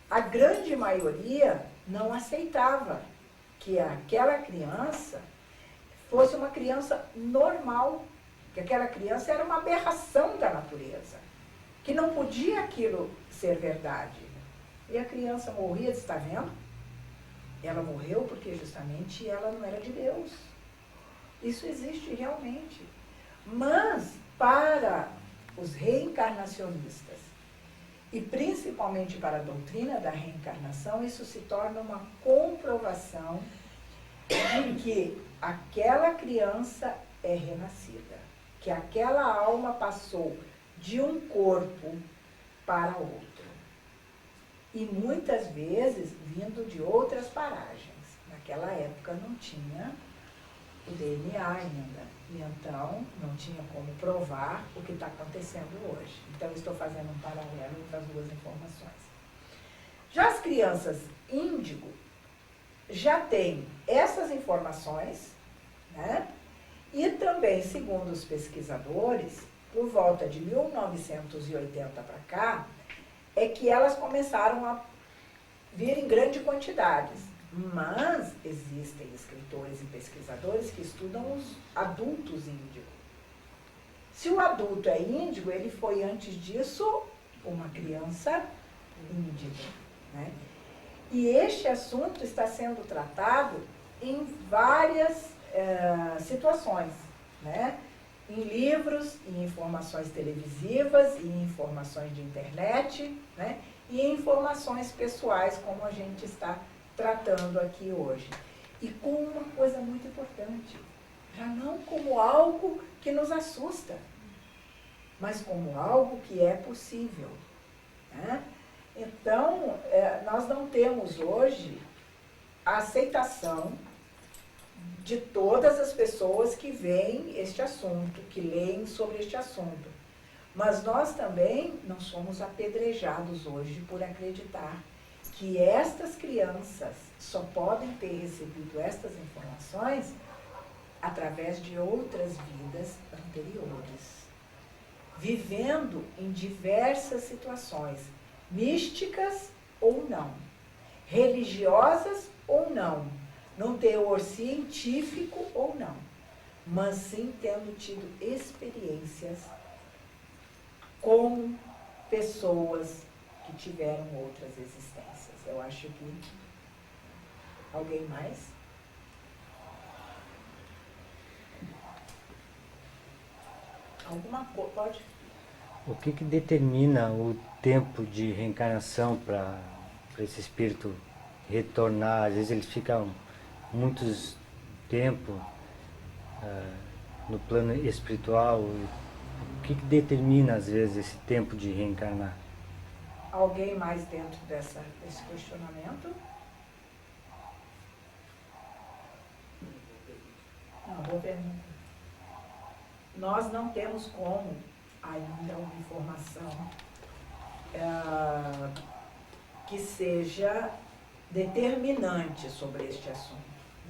a grande maioria não aceitava que aquela criança fosse uma criança normal, que aquela criança era uma aberração da natureza, que não podia aquilo ser verdade. E a criança morria, está vendo? Ela morreu porque justamente ela não era de Deus. Isso existe realmente. Mas para os reencarnacionistas, e principalmente para a doutrina da reencarnação, isso se torna uma comprovação de que aquela criança é renascida, que aquela alma passou de um corpo para outro. E muitas vezes vindo de outras paragens. Naquela época não tinha o DNA ainda. E então não tinha como provar o que está acontecendo hoje. Então estou fazendo um paralelo entre as duas informações. Já as crianças índigo já têm essas informações, né? E também, segundo os pesquisadores, por volta de 1980 para cá, é que elas começaram a vir em grandes quantidades. Mas existem escritores e pesquisadores que estudam os adultos índigos. Se o adulto é índigo, ele foi antes disso uma criança índiga, né? E este assunto está sendo tratado em várias situações, né? Em livros, em informações televisivas, em informações de internet, né? E em informações pessoais, como a gente está tratando aqui hoje. E com uma coisa muito importante, já não como algo que nos assusta, mas como algo que é possível, né? Então, nós não temos hoje a aceitação de todas as pessoas que veem este assunto, que leem sobre este assunto. Mas nós também não somos apedrejados hoje por acreditar que estas crianças só podem ter recebido estas informações através de outras vidas anteriores, vivendo em diversas situações, místicas ou não, religiosas ou não, num teor científico ou não, mas sim tendo tido experiências com pessoas que tiveram outras existências. Eu acho que... Alguém mais? Alguma coisa? Pode? O que determina o tempo de reencarnação para esse espírito retornar? Às vezes eles ficam muitos tempo no plano espiritual. O que determina, às vezes, esse tempo de reencarnar? Alguém mais dentro desse questionamento? Não, boa pergunta. Nós não temos como ainda uma informação que seja determinante sobre este assunto,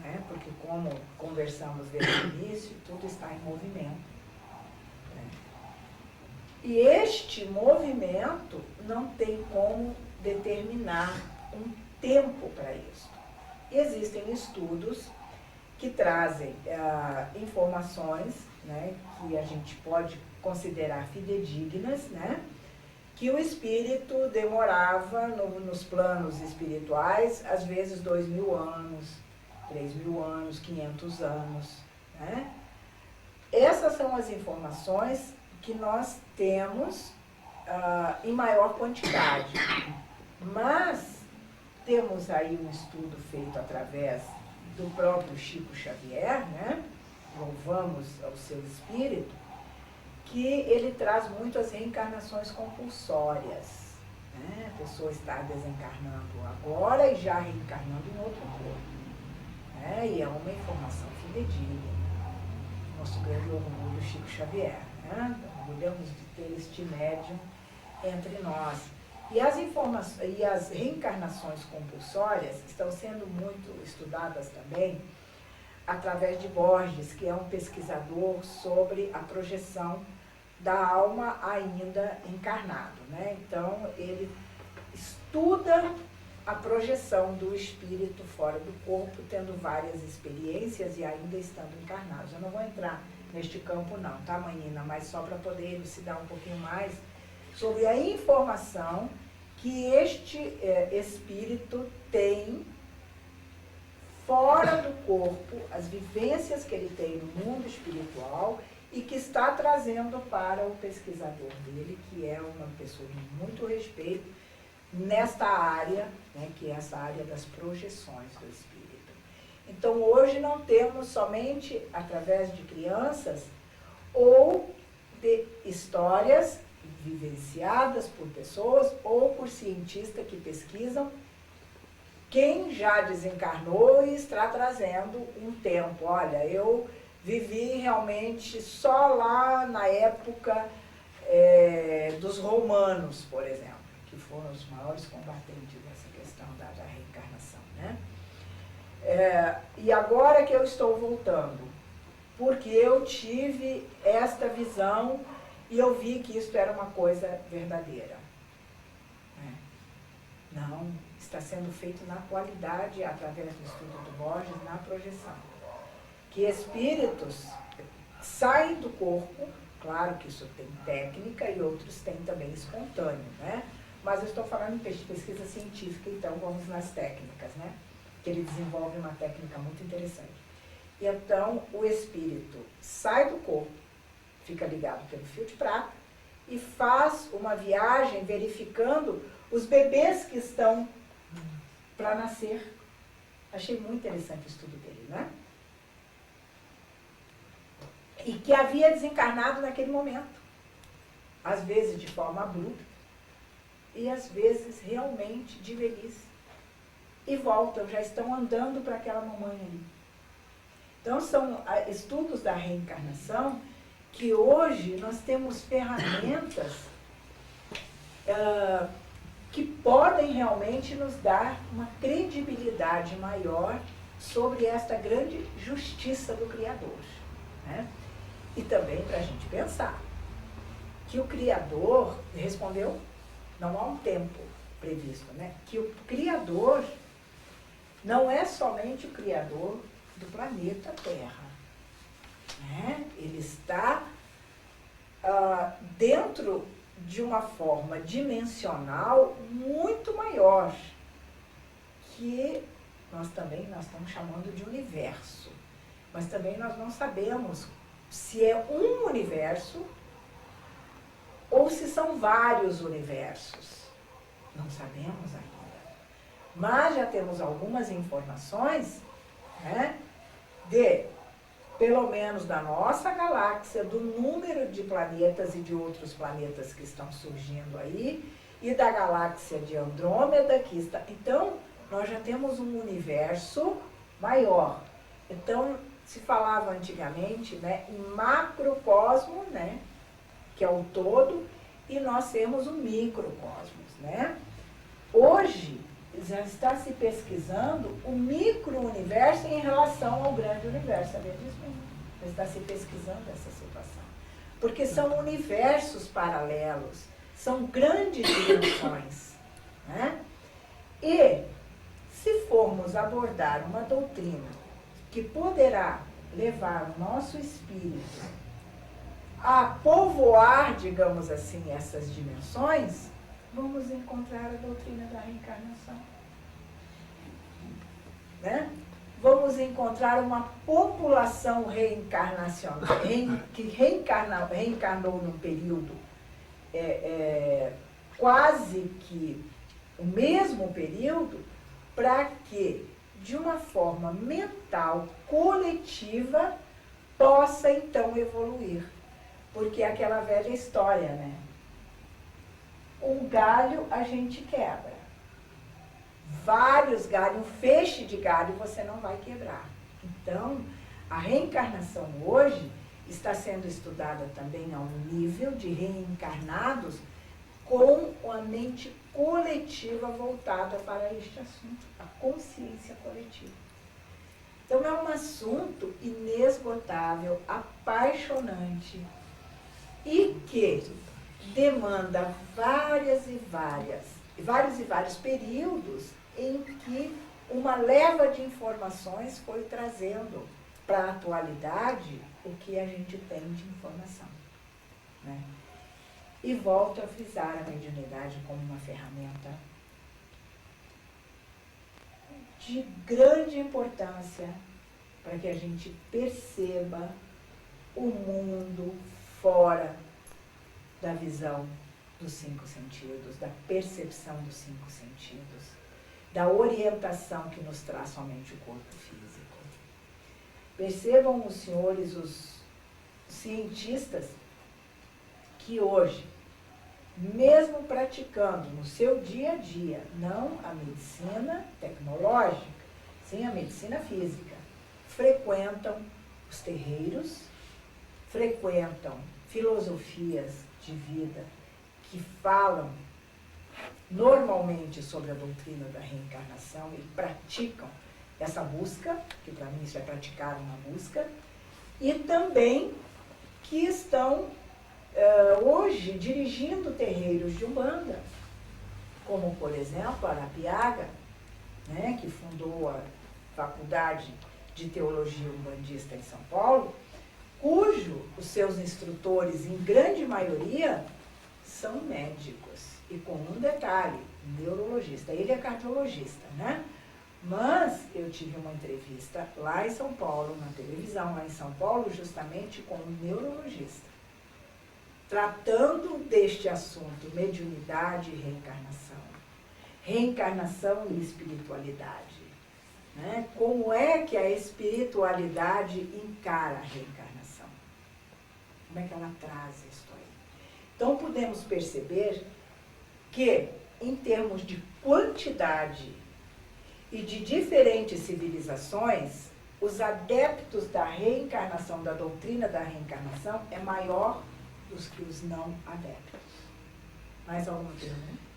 né? Porque como conversamos desde o início, tudo está em movimento. E este movimento não tem como determinar um tempo para isso. Existem estudos que trazem informações, né, que a gente pode considerar fidedignas, né, que o espírito demorava nos planos espirituais, às vezes 2.000 anos, 3.000 anos, 500 anos. Né? Essas são as informações que nós temos em maior quantidade. Mas temos aí um estudo feito através do próprio Chico Xavier, né? Louvamos ao seu espírito, que ele traz muito as reencarnações compulsórias. Né? A pessoa está desencarnando agora e já reencarnando em outro corpo. Né? E é uma informação fidedigna. Nosso grande orgulho, Chico Xavier. Né? Orgulhamos de ter este médium entre nós. E as reencarnações compulsórias estão sendo muito estudadas também através de Borges, que é um pesquisador sobre a projeção da alma ainda encarnado. Né? Então, ele estuda a projeção do espírito fora do corpo, tendo várias experiências e ainda estando encarnados. Eu não vou entrar neste campo não, tá, Manina? Mas só para poder elucidar um pouquinho mais sobre a informação que este espírito tem fora do corpo, as vivências que ele tem no mundo espiritual e que está trazendo para o pesquisador dele, que é uma pessoa de muito respeito nesta área, né, que é essa área das projeções do espírito. Então, hoje não temos somente através de crianças ou de histórias vivenciadas por pessoas ou por cientistas que pesquisam quem já desencarnou e está trazendo um tempo. Olha, eu vivi realmente só lá na época dos romanos, por exemplo, que foram os maiores combatentes dessa questão da reencarnação, né? E agora que eu estou voltando, porque eu tive esta visão e eu vi que isso era uma coisa verdadeira. Não, está sendo feito na atualidade, através do estudo do Borges, na projeção. Que espíritos saem do corpo Claro que isso tem técnica e outros têm também espontâneo, né? Mas eu estou falando de pesquisa científica, então vamos nas técnicas, né? Que ele desenvolve uma técnica muito interessante. E então o espírito sai do corpo, fica ligado pelo fio de prata e faz uma viagem verificando os bebês que estão para nascer. Achei muito interessante o estudo dele, né? E que havia desencarnado naquele momento. Às vezes de forma abrupta e às vezes realmente de velhice. E voltam, já estão andando para aquela mamãe ali. Então são estudos da reencarnação que hoje nós temos ferramentas que podem realmente nos dar uma credibilidade maior sobre esta grande justiça do Criador, né? E também para a gente pensar que o Criador respondeu, não há um tempo previsto, né? Que o Criador não é somente o Criador do planeta Terra, né? Ele está dentro de uma forma dimensional muito maior, que nós estamos chamando de universo. Mas também nós não sabemos se é um universo ou se são vários universos. Não sabemos ainda. Mas já temos algumas informações, né, de, pelo menos da nossa galáxia, do número de planetas e de outros planetas que estão surgindo aí, e da galáxia de Andrômeda que está. Então, nós já temos um universo maior. Então, se falava antigamente, né, em macrocosmo, né, que é o todo, e nós temos o microcosmos, né? Hoje já está se pesquisando o micro-universo em relação ao grande universo, sabia disso? Já está se pesquisando essa situação. Porque são universos paralelos, são grandes dimensões, né? E se formos abordar uma doutrina que poderá levar o nosso espírito a povoar, digamos assim, essas dimensões, vamos encontrar a doutrina da reencarnação, né? Vamos encontrar uma população reencarnacional, que reencarnou num período quase que o mesmo período, para que, de uma forma mental, coletiva, possa então evoluir. Porque é aquela velha história, né? Um galho a gente quebra. Vários galhos, um feixe de galho você não vai quebrar. Então, a reencarnação hoje está sendo estudada também a um nível de reencarnados com a mente coletiva voltada para este assunto, a consciência coletiva. Então, é um assunto inesgotável, apaixonante e que demanda vários e vários períodos em que uma leva de informações foi trazendo para a atualidade o que a gente tem de informação, né? E volto a frisar a mediunidade como uma ferramenta de grande importância para que a gente perceba o mundo fora da visão dos 5 sentidos, da percepção dos 5 sentidos, da orientação que nos traz somente o corpo físico. Percebam os senhores, os cientistas, que hoje, mesmo praticando no seu dia a dia, não a medicina tecnológica, sim a medicina física, frequentam os terreiros, frequentam filosofias de vida que falam normalmente sobre a doutrina da reencarnação e praticam essa busca, que para mim isso é praticar uma busca, e também que estão hoje dirigindo terreiros de Umbanda, como por exemplo Arapiaga, né, que fundou a Faculdade de Teologia Umbandista em São Paulo, cujo os seus instrutores, em grande maioria, são médicos. E com um detalhe, neurologista. Ele é cardiologista, né? Mas eu tive uma entrevista lá em São Paulo, na televisão lá em São Paulo, justamente com um neurologista, tratando deste assunto, mediunidade e reencarnação. Reencarnação e espiritualidade. Né? Como é que a espiritualidade encara a reencarnação? Como é que ela traz isso aí? Então podemos perceber que, em termos de quantidade e de diferentes civilizações, os adeptos da reencarnação, da doutrina da reencarnação, é maior dos que os não adeptos. Mais alguma pergunta?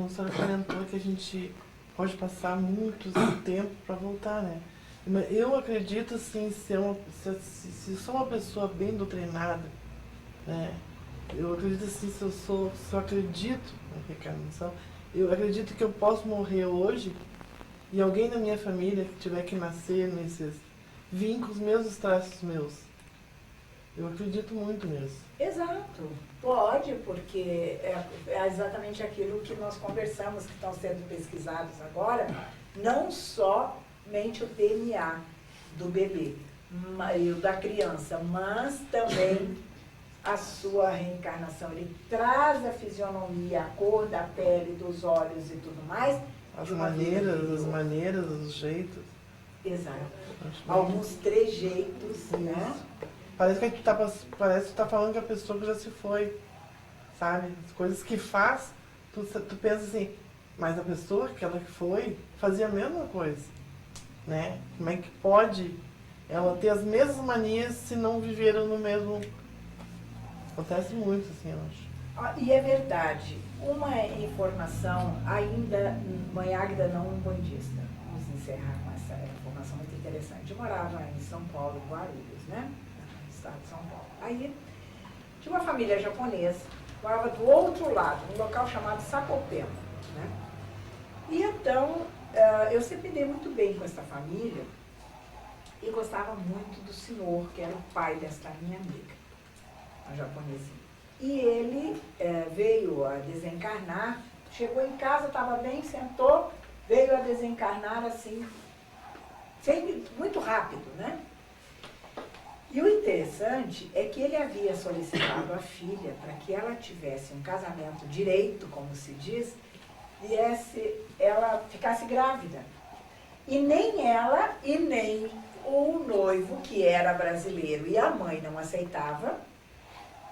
A senhora comentou que a gente pode passar muito tempo para voltar, né? Mas eu acredito, assim, se sou uma pessoa bem doutrinada, né? Eu acredito, assim, se eu acredito na reencarnação, eu acredito que eu posso morrer hoje e alguém na minha família que tiver que nascer nesses vir com os mesmos traços meus. Eu acredito muito nisso. Exato, pode, porque é exatamente aquilo que nós conversamos, que estão sendo pesquisados agora, não somente o DNA do bebê e o da criança, mas também a sua reencarnação. Ele traz a fisionomia, a cor da pele, dos olhos e tudo mais. As maneiras, os jeitos. Exato. Alguns trejeitos, né? Parece que tu tá falando com a pessoa que já se foi, sabe? As coisas que faz, tu pensa assim, mas a pessoa, aquela que foi, fazia a mesma coisa, né? Como é que pode ela ter as mesmas manias se não viveram no mesmo... Acontece muito, assim, eu acho. E é verdade, uma informação ainda, mãe Águida não bandista, vamos encerrar com essa informação muito interessante. Eu morava em São Paulo, Guarulhos, né? Estado de São Paulo. Aí, tinha uma família japonesa, morava do outro lado, num local chamado Sapopema, né? E então, eu sempre me dei muito bem com essa família e gostava muito do senhor, que era o pai desta minha amiga, a japonesinha. E ele veio a desencarnar, chegou em casa, estava bem, sentou, veio a desencarnar assim, muito rápido, né? E o interessante é que ele havia solicitado à filha para que ela tivesse um casamento direito, como se diz, e ela ficasse grávida. E nem ela e nem o noivo, que era brasileiro, e a mãe não aceitava,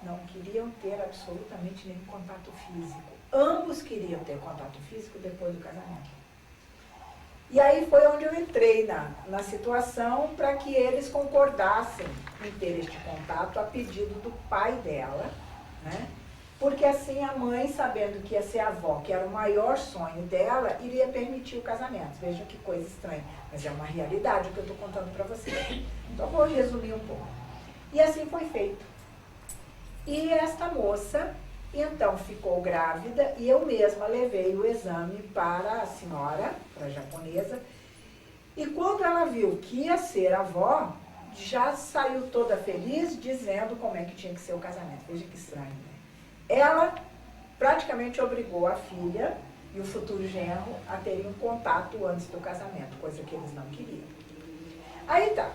não queriam ter absolutamente nenhum contato físico. Ambos queriam ter contato físico depois do casamento. E aí foi onde eu entrei na situação para que eles concordassem em ter este contato a pedido do pai dela, né? Porque assim a mãe, sabendo que ia ser avó, que era o maior sonho dela, iria permitir o casamento. Vejam que coisa estranha, mas é uma realidade o que eu estou contando para vocês. Então vou resumir um pouco. E assim foi feito. E esta moça, então, ficou grávida e eu mesma levei o exame para a senhora, para a japonesa, e quando ela viu que ia ser avó, já saiu toda feliz dizendo como é que tinha que ser o casamento. Veja que estranho, né? Ela praticamente obrigou a filha e o futuro genro a terem um contato antes do casamento, coisa que eles não queriam. Aí tá,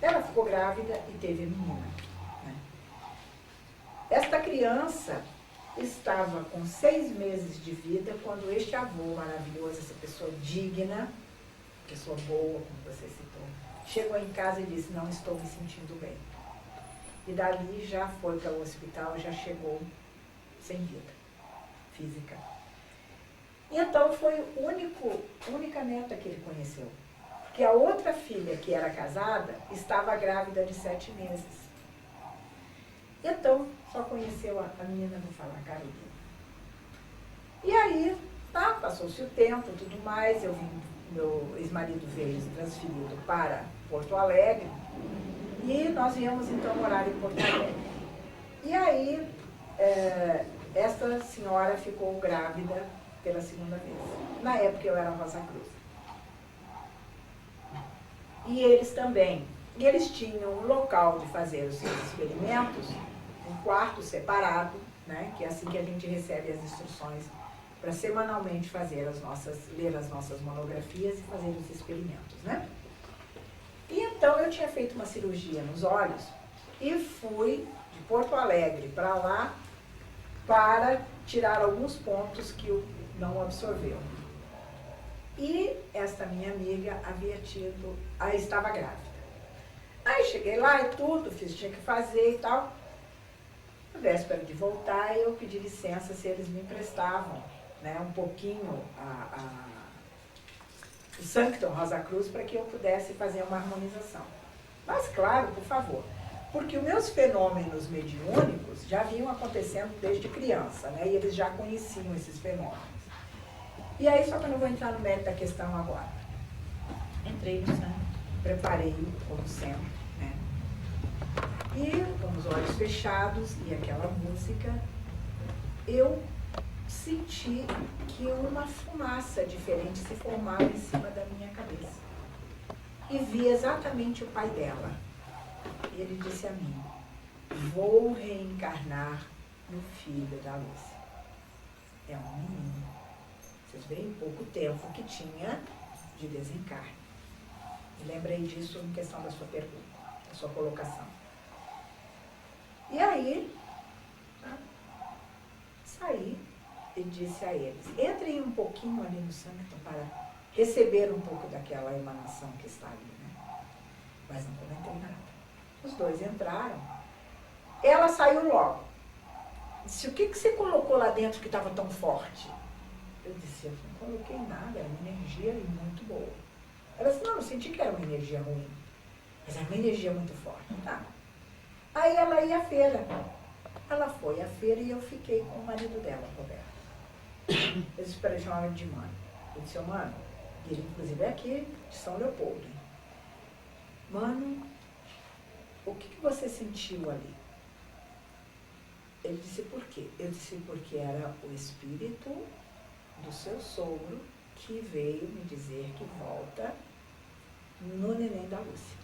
ela ficou grávida e teve menina. Né? Esta criança estava com 6 meses de vida quando este avô maravilhoso, essa pessoa digna, pessoa boa, como você citou, chegou em casa e disse, não estou me sentindo bem. E dali já foi para o hospital, já chegou sem vida física. E então foi a única neta que ele conheceu. Porque a outra filha, que era casada, estava grávida de 7 meses. Então, só conheceu a menina, vou falar, Carolina. E aí, tá, passou-se o tempo, tudo mais, meu ex-marido veio transferido para Porto Alegre, e nós íamos então morar em Porto Alegre. E aí, essa senhora ficou grávida pela segunda vez. Na época eu era Rosa Cruz. E eles também E eles tinham um local de fazer os seus experimentos, um quarto separado, né, que é assim que a gente recebe as instruções para semanalmente fazer ler as nossas monografias e fazer os experimentos, né? E então eu tinha feito uma cirurgia nos olhos e fui de Porto Alegre para lá para tirar alguns pontos que eu não absorveu. E esta minha amiga estava grávida. Aí cheguei lá e tudo, tinha que fazer e tal. Na véspera de voltar, eu pedi licença se eles me emprestavam, né, um pouquinho o Sanctum Rosa Cruz para que eu pudesse fazer uma harmonização. Mas claro, por favor, porque os meus fenômenos mediúnicos já vinham acontecendo desde criança, né, e eles já conheciam esses fenômenos. E aí, só que eu não vou entrar no mérito da questão agora. Entrei no Sanctum, preparei-o como sempre, né, e com os olhos fechados e aquela música, eu senti que uma fumaça diferente se formava em cima da minha cabeça. E vi exatamente o pai dela. E ele disse a mim: vou reencarnar no filho da Lúcia. É um menino. Vocês veem pouco tempo que tinha de desencarne. Me lembrei disso em questão da sua pergunta, da sua colocação. E aí, saí e disse a eles: entrem um pouquinho ali no Sanctum para receber um pouco daquela emanação que está ali, né? Mas não comentei nada. Os dois entraram. Ela saiu logo. Disse: o que você colocou lá dentro que estava tão forte? Eu disse: eu não coloquei nada, era uma energia muito boa. Ela disse: não, eu senti que era uma energia ruim, mas era uma energia muito forte. Tá. Aí ela ia à feira. Ela foi à feira e eu fiquei com o marido dela, Roberto. Eu disse para ele, chamava de Mano. Eu disse: Mano, e ele inclusive é aqui de São Leopoldo. Hein? Mano, o que você sentiu ali? Ele disse: por quê? Eu disse: porque era o espírito do seu sogro que veio me dizer que volta no neném da Lúcia.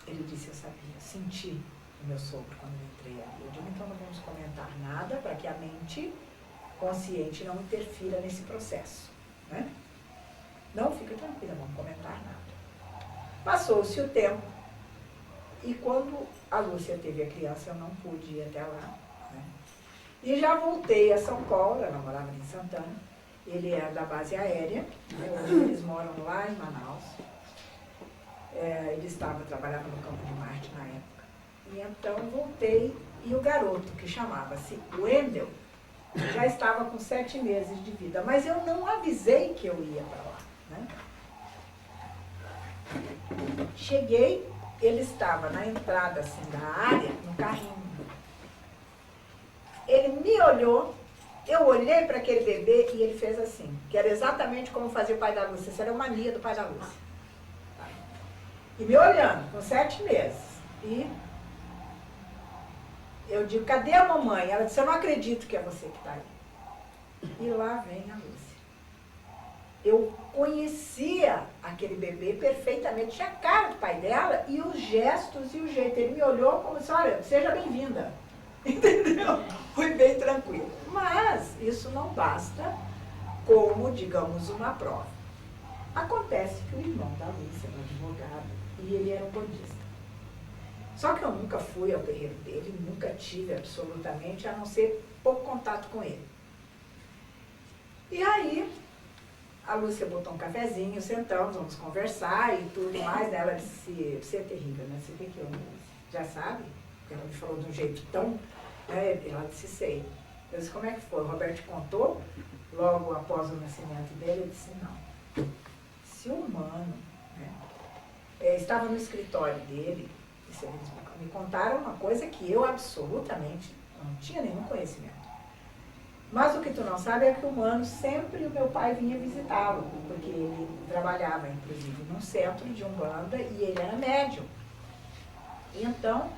Ele disse: eu sabia, senti o meu sogro quando eu entrei ali. Eu digo: então não vamos comentar nada para que a mente consciente não interfira nesse processo, né? Não, fica tranquila, não vamos comentar nada. Passou-se o tempo e quando a Lúcia teve a criança eu não pude ir até lá, né? E já voltei a São Paulo, ela morava em Santana, ele era da base aérea, né? Hoje eles moram lá em Manaus. Ele trabalhava no Campo de Marte na época. E então voltei e o garoto, que chamava-se Wendel, já estava com 7 meses de vida, mas eu não avisei que eu ia para lá, né? Cheguei, ele estava na entrada assim, da área, no carrinho. Ele me olhou, eu olhei para aquele bebê e ele fez assim, que era exatamente como fazia o pai da Lúcia, isso era a mania do pai da Lúcia. E me olhando, com 7 meses. E eu digo: cadê a mamãe? Ela disse: eu não acredito que é você que está aí. E lá vem a Lúcia. Eu conhecia aquele bebê perfeitamente, tinha a cara do pai dela e os gestos e o jeito. Ele me olhou como se: olha, seja bem-vinda. Entendeu? Foi bem tranquilo. Mas isso não basta como, digamos, uma prova. Acontece que o irmão da Lúcia era um advogado e ele era um budista. Só que eu nunca fui ao terreiro dele, nunca tive absolutamente, a não ser pouco contato com ele. E aí, a Lúcia botou um cafezinho, sentamos, vamos conversar e tudo mais. Ela disse: você é terrível, né? Você tem que eu já sabe? Ela me falou de um jeito tão... ela disse: sei. Eu disse: como é que foi? O Roberto contou, logo após o nascimento dele. Eu disse: não. Se o humano, né, estava no escritório dele, eles me contaram uma coisa que eu absolutamente não tinha nenhum conhecimento. Mas o que tu não sabe é que o humano, sempre o meu pai vinha visitá-lo, porque ele trabalhava, inclusive, num centro de Umbanda e ele era médium. E então,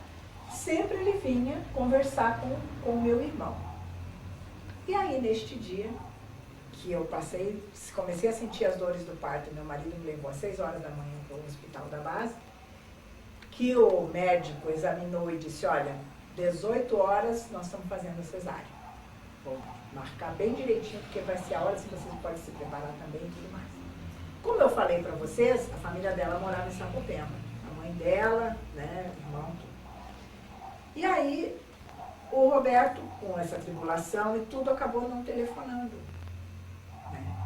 sempre ele vinha conversar com o meu irmão. E aí, neste dia, que eu comecei a sentir as dores do parto, meu marido me levou às 6 horas da manhã para o hospital da base, que o médico examinou e disse, olha, 18 horas nós estamos fazendo a cesárea. Vou marcar bem direitinho, porque vai ser a hora que vocês podem se preparar também e tudo mais. Como eu falei para vocês, a família dela morava em Sapopemba. A mãe dela, né, irmão, tudo. E aí, o Roberto, com essa tribulação e tudo, acabou não telefonando, né,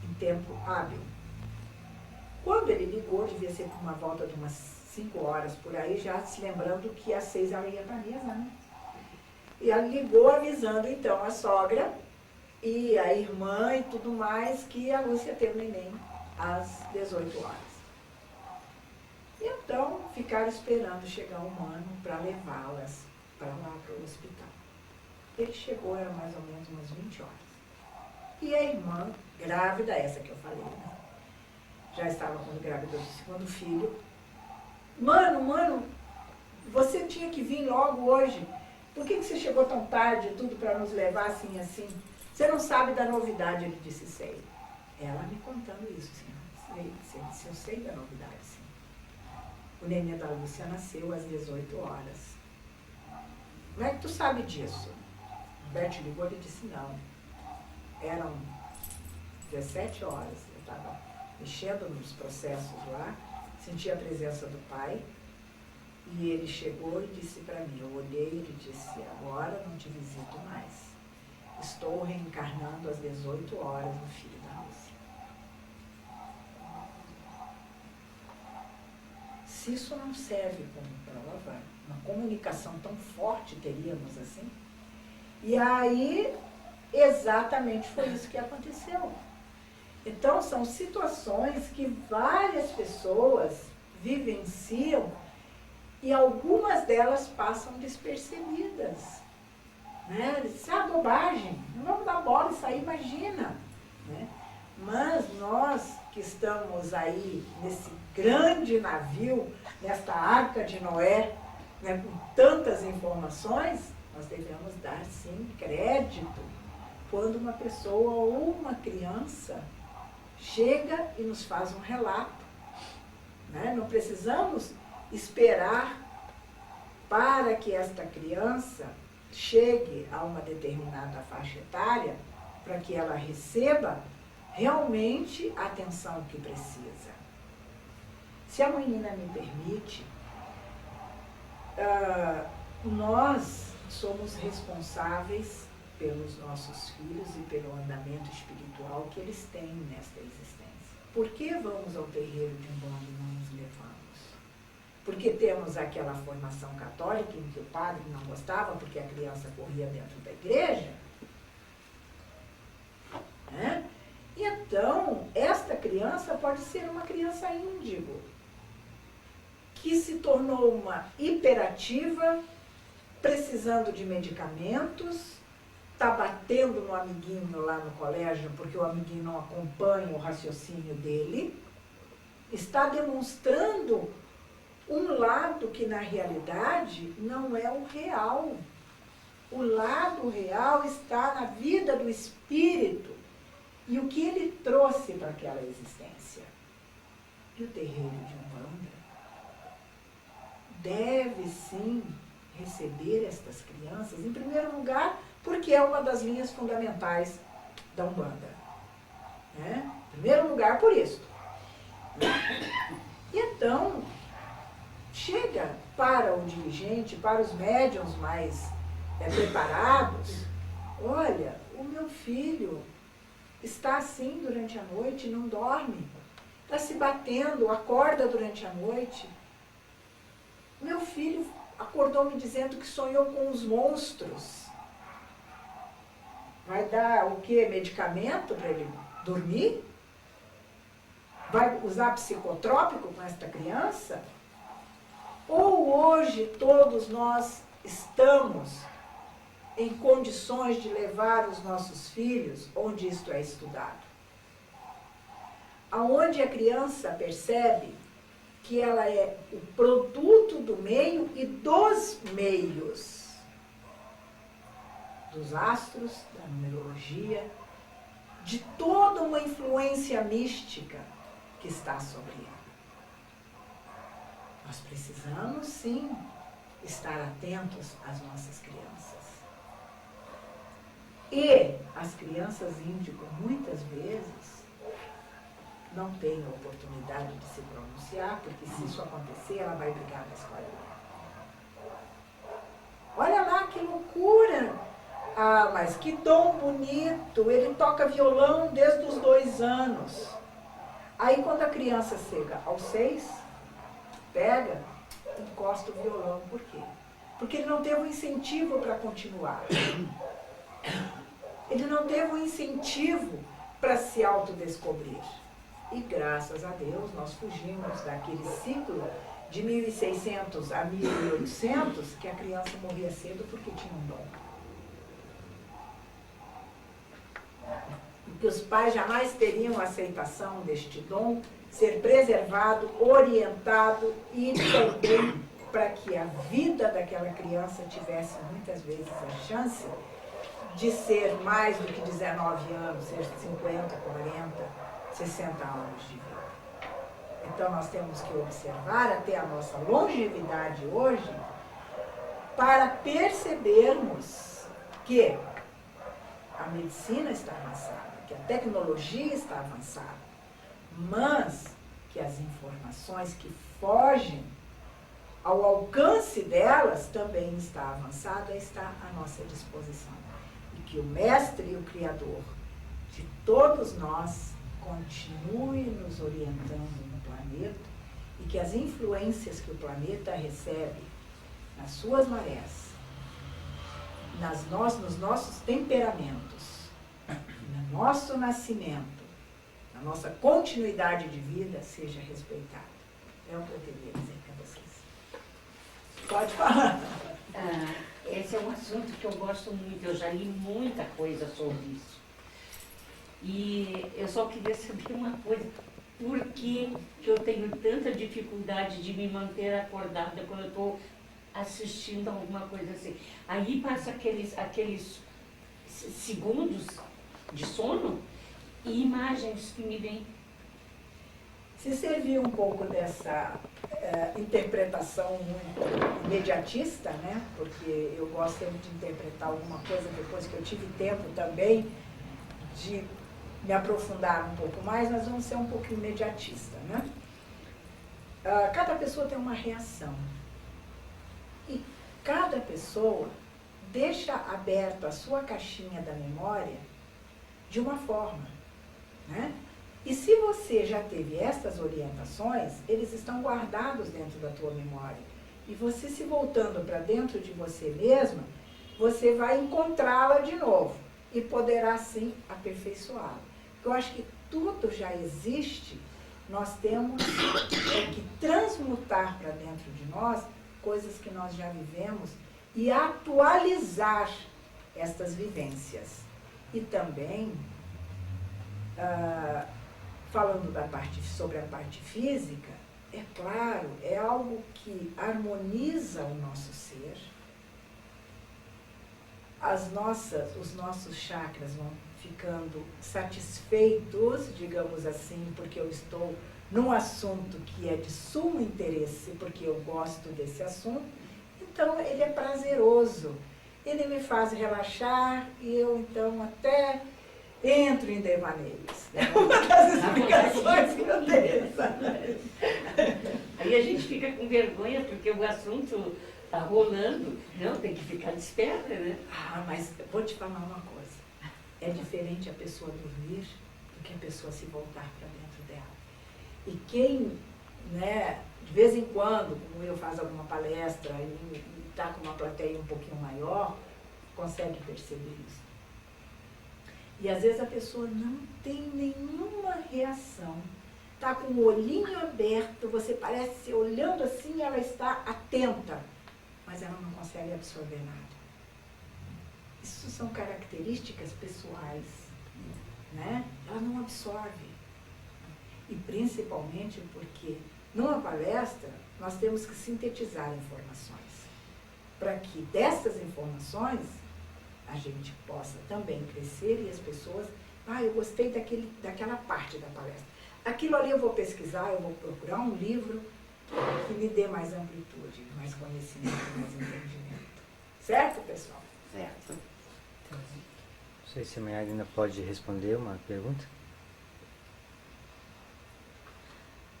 em tempo hábil. Quando ele ligou, devia ser por uma volta de umas 5 horas por aí, já se lembrando que às 6 ela ia para a mesa, né? E ela ligou avisando então a sogra e a irmã e tudo mais que a Lúcia teve o neném às 18 horas. E então ficaram esperando chegar o humano para levá-las para lá para o hospital. Ele chegou, era mais ou menos umas 20 horas. E a irmã, grávida, essa que eu falei, né? Já estava quando grávida do segundo filho. Mano, você tinha que vir logo hoje. Por que você chegou tão tarde tudo para nos levar assim, assim? Você não sabe da novidade, ele disse, sei. Ela me contando isso, sim. Eu sei da novidade, sim. O neném da Lúcia nasceu às 18 horas. Como é que tu sabe disso? O Roberto ligou e disse, não. Eram 17 horas, eu estava mexendo nos processos lá, senti a presença do pai, e ele chegou e disse para mim, eu olhei e ele disse, agora não te visito mais. Estou reencarnando às 18 horas no filho da Lúcia. Se isso não serve como prova, uma comunicação tão forte teríamos assim, e aí exatamente foi isso que aconteceu. Então são situações que várias pessoas vivenciam e algumas delas passam despercebidas. Né? Isso é bobagem, não vamos dar bola, isso aí imagina. Né? Mas nós que estamos aí nesse grande navio, nesta arca de Noé, né, com tantas informações, nós devemos dar sim crédito quando uma pessoa ou uma criança chega e nos faz um relato. Né? Não precisamos esperar para que esta criança chegue a uma determinada faixa etária para que ela receba realmente a atenção que precisa. Se a menina me permite, nós somos responsáveis pelos nossos filhos e pelo andamento espiritual que eles têm nesta existência. Por que vamos ao terreiro de Umbanda e não nos levamos? Porque temos aquela formação católica em que o padre não gostava porque a criança corria dentro da igreja? Né? Então, esta criança pode ser uma criança índigo, que se tornou uma hiperativa, precisando de medicamentos, está batendo no amiguinho lá no colégio porque o amiguinho não acompanha o raciocínio dele, está demonstrando um lado que na realidade não é o real. O lado real está na vida do espírito e o que ele trouxe para aquela existência. E o terreiro de Umbanda deve sim receber estas crianças, em primeiro lugar, porque é uma das linhas fundamentais da Umbanda. Né? Em primeiro lugar, por isso. E então, chega para o dirigente, para os médiuns mais preparados, olha, o meu filho está assim durante a noite, não dorme, está se batendo, acorda durante a noite. Meu filho acordou me dizendo que sonhou com os monstros. Vai dar o quê? Medicamento para ele dormir? Vai usar psicotrópico com esta criança? Ou hoje todos nós estamos em condições de levar os nossos filhos onde isto é estudado? Aonde a criança percebe que ela é o produto do meio e dos meios, dos astros, da numerologia, de toda uma influência mística que está sobre ela. Nós precisamos, sim, estar atentos às nossas crianças. E as crianças índigo, muitas vezes, não têm a oportunidade de se pronunciar, porque se isso acontecer, ela vai brigar na escolinha. Olha lá que loucura! Ah, mas que dom bonito! Ele toca violão desde os 2 anos. Aí quando a criança chega aos 6, pega, encosta o violão. Por quê? Porque ele não teve um incentivo para continuar. Ele não teve um incentivo para se autodescobrir. E graças a Deus nós fugimos daquele ciclo de 1600 a 1800 que a criança morria cedo porque tinha um dom. Que os pais jamais teriam aceitação deste dom, ser preservado, orientado e também para que a vida daquela criança tivesse muitas vezes a chance de ser mais do que 19 anos, ser 50, 40, 60 anos de vida. Então nós temos que observar até a nossa longevidade hoje para percebermos que a medicina está avançada, que a tecnologia está avançada, mas que as informações que fogem ao alcance delas também está avançada, está à nossa disposição. E que o Mestre e o Criador de todos nós continue nos orientando no planeta e que as influências que o planeta recebe nas suas marés, nos nossos temperamentos, no nosso nascimento, na nossa continuidade de vida, seja respeitada. É o que eu queria dizer para vocês. Pode falar. Esse é um assunto que eu gosto muito, eu já li muita coisa sobre isso. E eu só queria saber uma coisa, por que eu tenho tanta dificuldade de me manter acordada quando eu estou assistindo alguma coisa assim? Aí passa aqueles segundos de sono e imagens que me vêm. Se servir um pouco dessa interpretação muito imediatista, né? Porque eu gosto sempre de interpretar alguma coisa depois que eu tive tempo também de me aprofundar um pouco mais, nós vamos ser um pouco imediatista, né? Cada pessoa tem uma reação. E cada pessoa deixa aberta a sua caixinha da memória de uma forma, né? E se você já teve estas orientações, eles estão guardados dentro da tua memória. E você se voltando para dentro de você mesma, você vai encontrá-la de novo e poderá, sim, aperfeiçoá-la. Eu acho que tudo já existe, nós temos que transmutar para dentro de nós coisas que nós já vivemos e atualizar estas vivências. E também, falando sobre a parte física, é claro, é algo que harmoniza o nosso ser. Os nossos chakras vão ficando satisfeitos, digamos assim, porque eu estou num assunto que é de sumo interesse, porque eu gosto desse assunto, então ele é prazeroso, ele me faz relaxar e eu então até entro em devaneios. É uma das explicações que eu tenho. Aí a gente fica com vergonha porque o assunto está rolando. Não, tem que ficar desperta, né? Mas vou te falar uma coisa. É diferente a pessoa dormir do que a pessoa se voltar para dentro dela. E quem, né, de vez em quando, como eu faço alguma palestra e está com uma plateia um pouquinho maior, consegue perceber isso. E às vezes a pessoa não tem nenhuma reação. Está com o olhinho aberto, você parece olhando assim, ela está atenta, mas ela não consegue absorver nada. Isso são características pessoais, né? Ela não absorve. E principalmente porque numa palestra nós temos que sintetizar informações, para que dessas informações a gente possa também crescer e as pessoas, eu gostei daquela parte da palestra. Aquilo ali eu vou pesquisar, eu vou procurar um livro que lhe dê mais amplitude, mais conhecimento, mais entendimento. Certo, pessoal? Certo. Não sei se a Mayara ainda pode responder uma pergunta.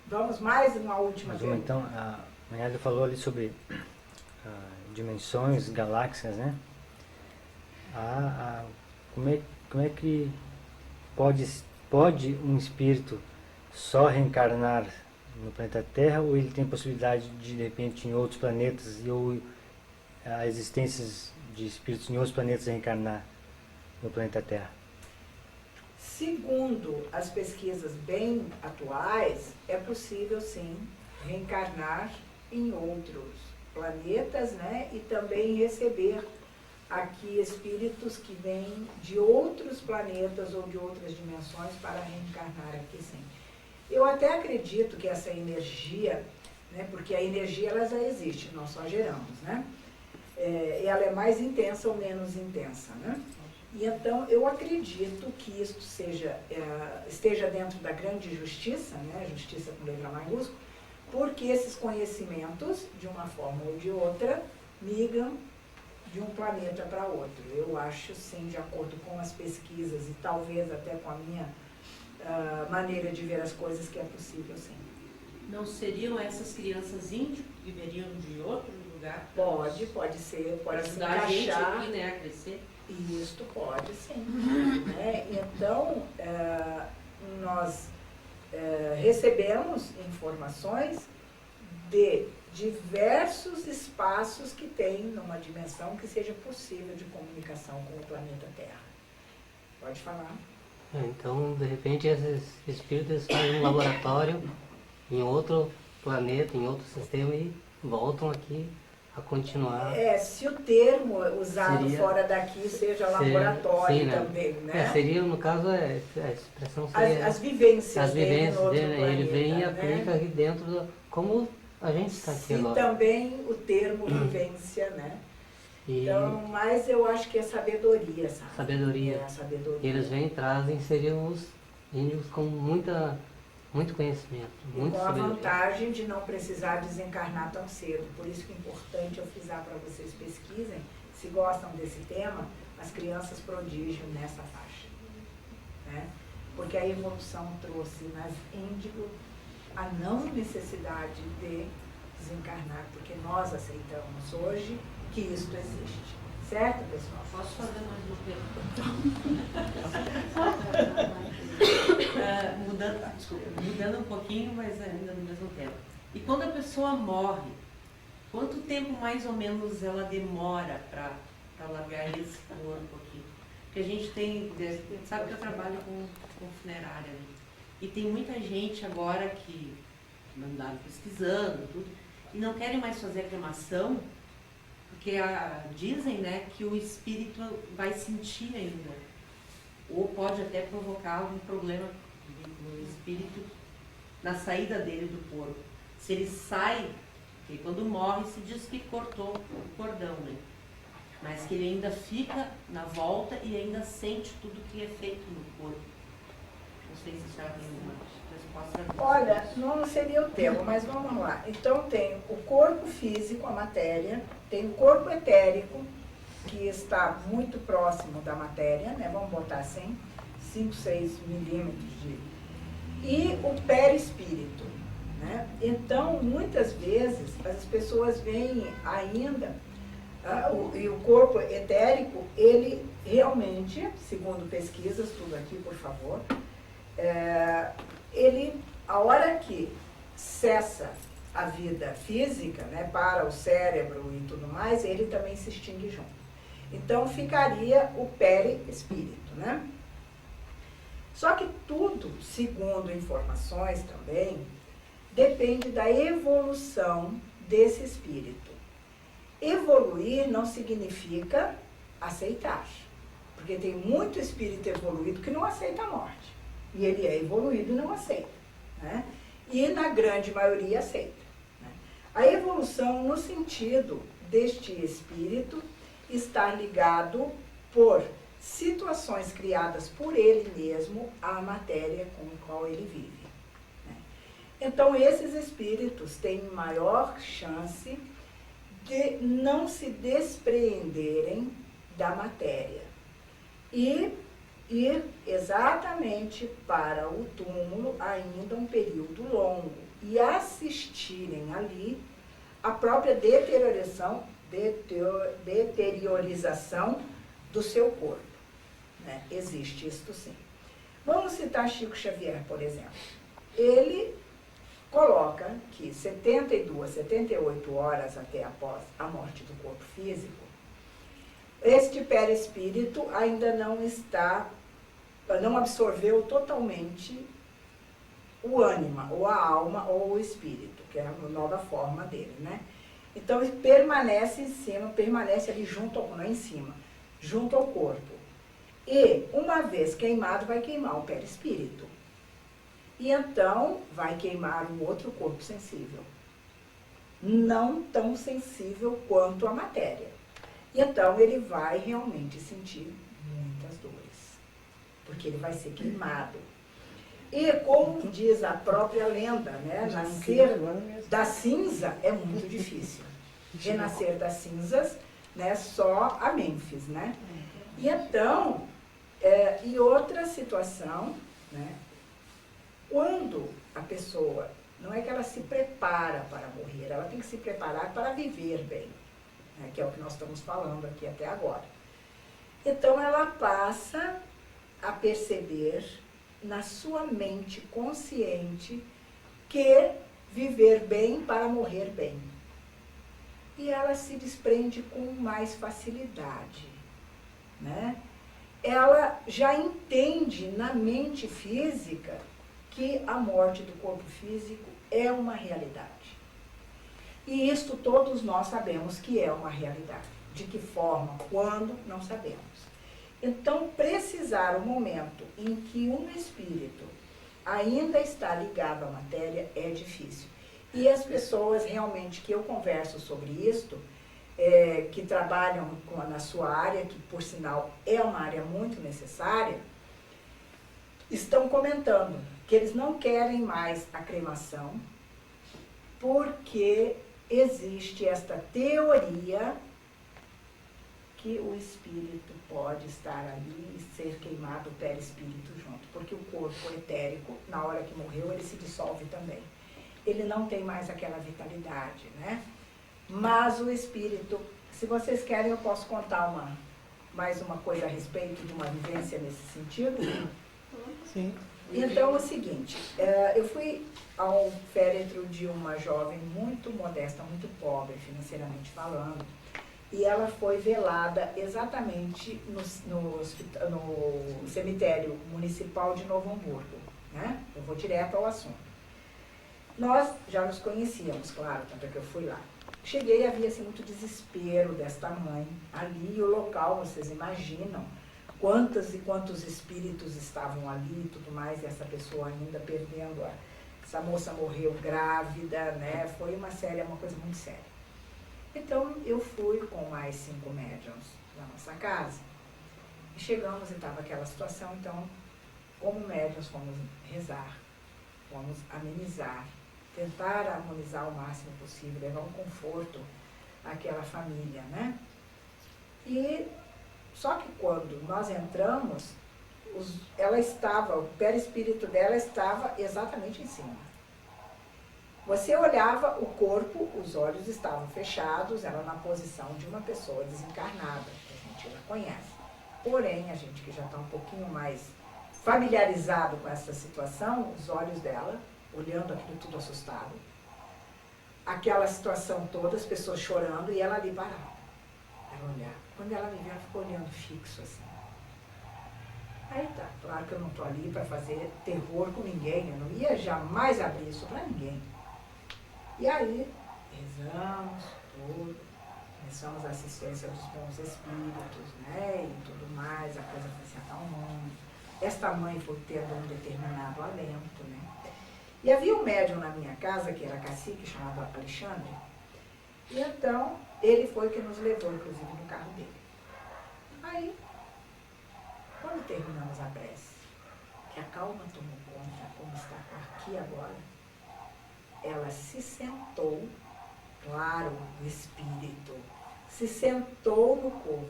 Vamos mais uma última Mais uma, pergunta. então, a Mayara falou ali sobre dimensões, galáxias, né? Como é que pode um espírito só reencarnar no planeta Terra, ou ele tem possibilidade de repente, em outros planetas, ou a existências de espíritos em outros planetas reencarnar no planeta Terra? Segundo as pesquisas bem atuais, é possível sim reencarnar em outros planetas, né? E também receber aqui espíritos que vêm de outros planetas ou de outras dimensões para reencarnar aqui sim. Eu até acredito que essa energia, né? Porque a energia ela já existe, nós só geramos, né? Ela é mais intensa ou menos intensa, né? E então eu acredito que isto esteja dentro da grande justiça, né? Justiça com letra maiúscula, porque esses conhecimentos, de uma forma ou de outra, migram de um planeta para outro. Eu acho sim, de acordo com as pesquisas e talvez até com a minha maneira de ver as coisas, que é possível sim. Não seriam essas crianças índico que viveriam de outro lugar? Pode ser, Para pode se ajudar a gente encaixar. aqui, né, a crescer? Isto pode sim. Né? Então, nós recebemos informações de diversos espaços que tem numa dimensão que seja possível de comunicação com o planeta Terra. Pode falar. Então, de repente, esses espíritos estão em um laboratório, em outro planeta, em outro sistema e voltam aqui a continuar. Se o termo usado Seria- fora daqui seja laboratório sim, né? também, né? Seria, no caso, a expressão seria As vivências as dele vivências no outro dele, né? Ele vem e planeta, né? aplica aqui dentro, como a gente está aqui E agora. também o termo vivência, né? E Então, mas eu acho que é sabedoria, sabe? sabedoria. É a sabedoria. E eles vêm e trazem, seriam os índios com muito conhecimento, E muito com a sabedoria. vantagem de não precisar desencarnar tão cedo. Por isso que é importante eu frisar para vocês pesquisem, se gostam desse tema, as crianças prodígio nessa faixa. Né? Porque a evolução trouxe nas índigo a não necessidade de desencarnar, porque nós aceitamos hoje que isso existe. Certo, pessoal? Posso fazer mais uma pergunta? Mudando um pouquinho, mas ainda no mesmo tempo. E quando a pessoa morre, quanto tempo mais ou menos ela demora para largar esse corpo aqui? Porque a gente sabe que eu trabalho com funerária, né? E tem muita gente agora que andaram pesquisando tudo, e não querem mais fazer a cremação, porque dizem, né, que o espírito vai sentir ainda, ou pode até provocar algum problema no espírito na saída dele do corpo. Se ele sai, porque quando morre se diz que cortou o cordão, né? Mas que ele ainda fica na volta e ainda sente tudo que é feito no corpo. Não sei se a senhora tem uma resposta. Olha, não seria o tema, mas vamos lá. Então tem o corpo físico, a matéria, tem o corpo etérico, que está muito próximo da matéria, né? Vamos botar assim, 5, 6 milímetros e o perispírito, né? Então, muitas vezes, as pessoas veem ainda, e o corpo etérico, ele realmente, segundo pesquisas, tudo aqui, por favor, ele, a hora que cessa a vida física, né, para o cérebro e tudo mais, ele também se extingue junto. Então, ficaria o perispírito, né? Só que tudo, segundo informações também, depende da evolução desse espírito. Evoluir não significa aceitar, porque tem muito espírito evoluído que não aceita a morte. E ele é evoluído e não aceita, né? E na grande maioria aceita, né? A evolução no sentido deste espírito está ligado por situações criadas por ele mesmo à matéria com a qual ele vive, né? Então, esses espíritos têm maior chance de não se despreenderem da matéria e ir exatamente para o túmulo ainda um período longo e assistirem ali a própria deteriorização do seu corpo. Né? Existe isto sim. Vamos citar Chico Xavier, por exemplo. Ele coloca que 72, 78 horas até após a morte do corpo físico, este perispírito ainda não absorveu totalmente o ânima, ou a alma, ou o espírito, que é a nova forma dele, né? Então ele permanece em cima, permanece ali não em cima, junto ao corpo. E, uma vez queimado, vai queimar o perispírito. E então vai queimar um outro corpo sensível. Não tão sensível quanto a matéria. E então ele vai realmente sentir muitas dores. Porque ele vai ser queimado. E como diz a própria lenda, né, nascer da cinza é muito difícil. Renascer das cinzas, né, só a Mênfis, né? E então, e outra situação, né, quando a pessoa, não é que ela se prepara para morrer, ela tem que se preparar para viver bem, né, que é o que nós estamos falando aqui até agora. Então ela passa a perceber na sua mente consciente que viver bem para morrer bem. E ela se desprende com mais facilidade, né? Ela já entende na mente física que a morte do corpo físico é uma realidade. E isto todos nós sabemos que é uma realidade. De que forma, quando, não sabemos. Então, precisar o momento em que um espírito ainda está ligado à matéria é difícil. E as pessoas realmente que eu converso sobre isto, que trabalham na sua área, que por sinal é uma área muito necessária, estão comentando que eles não querem mais a cremação, porque existe esta teoria que o espírito pode estar ali e ser queimado o perispírito junto, porque o corpo etérico, na hora que morreu, ele se dissolve também. Ele não tem mais aquela vitalidade, né? Mas o espírito, se vocês querem, eu posso contar mais uma coisa a respeito de uma vivência nesse sentido. Sim. Então, é o seguinte, eu fui ao féretro de uma jovem muito modesta, muito pobre, financeiramente falando, e ela foi velada exatamente no cemitério municipal de Novo Hamburgo, né? Eu vou direto ao assunto. Nós já nos conhecíamos, claro, tanto é que eu fui lá. Cheguei e havia assim, muito desespero desta mãe. Ali, o local, vocês imaginam quantos e quantos espíritos estavam ali e tudo mais, e essa pessoa ainda perdendo essa moça morreu grávida, né? Foi uma coisa muito séria. Então, eu fui com mais 5 médiuns na nossa casa. E chegamos e estava aquela situação, então, como médiuns, fomos rezar, fomos amenizar, tentar harmonizar o máximo possível, levar um conforto àquela família, né? E só que quando nós entramos, o perispírito dela estava exatamente em cima. Você olhava o corpo, os olhos estavam fechados, ela na posição de uma pessoa desencarnada, que a gente já conhece. Porém, a gente que já está um pouquinho mais familiarizado com essa situação, os olhos dela, olhando aquilo tudo assustado, aquela situação toda, as pessoas chorando e ela ali parada. Ela olhava. Quando ela me viu, ela ficou olhando fixo assim. Aí tá, claro que eu não estou ali para fazer terror com ninguém, eu não ia jamais abrir isso para ninguém. E aí, rezamos tudo, começamos a assistência dos bons espíritos, né, e tudo mais, a coisa foi se acalmando. Esta mãe foi tendo um determinado alento, né. E havia um médium na minha casa, que era cacique, chamado Alexandre, e então ele foi que nos levou, inclusive, no carro dele. Aí, quando terminamos a prece, que a calma tomou conta, como está aqui agora, ela se sentou, claro, o espírito, se sentou no corpo.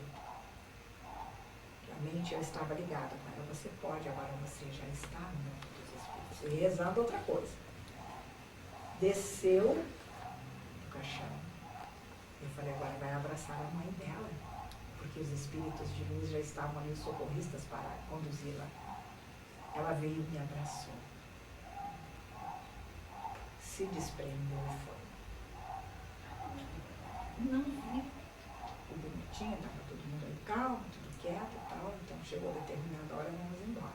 A mente já estava ligada com ela. Você pode, agora você já está no mundo dos espíritos. E rezando outra coisa. Desceu do caixão. Eu falei, agora vai abraçar a mãe dela. Porque os espíritos de luz já estavam ali, os socorristas, para conduzi-la. Ela veio e me abraçou. Se desprendeu e foi. Não vi o bonitinho, estava todo mundo aí calmo, tudo quieto e tal. Então chegou a determinada hora, vamos embora.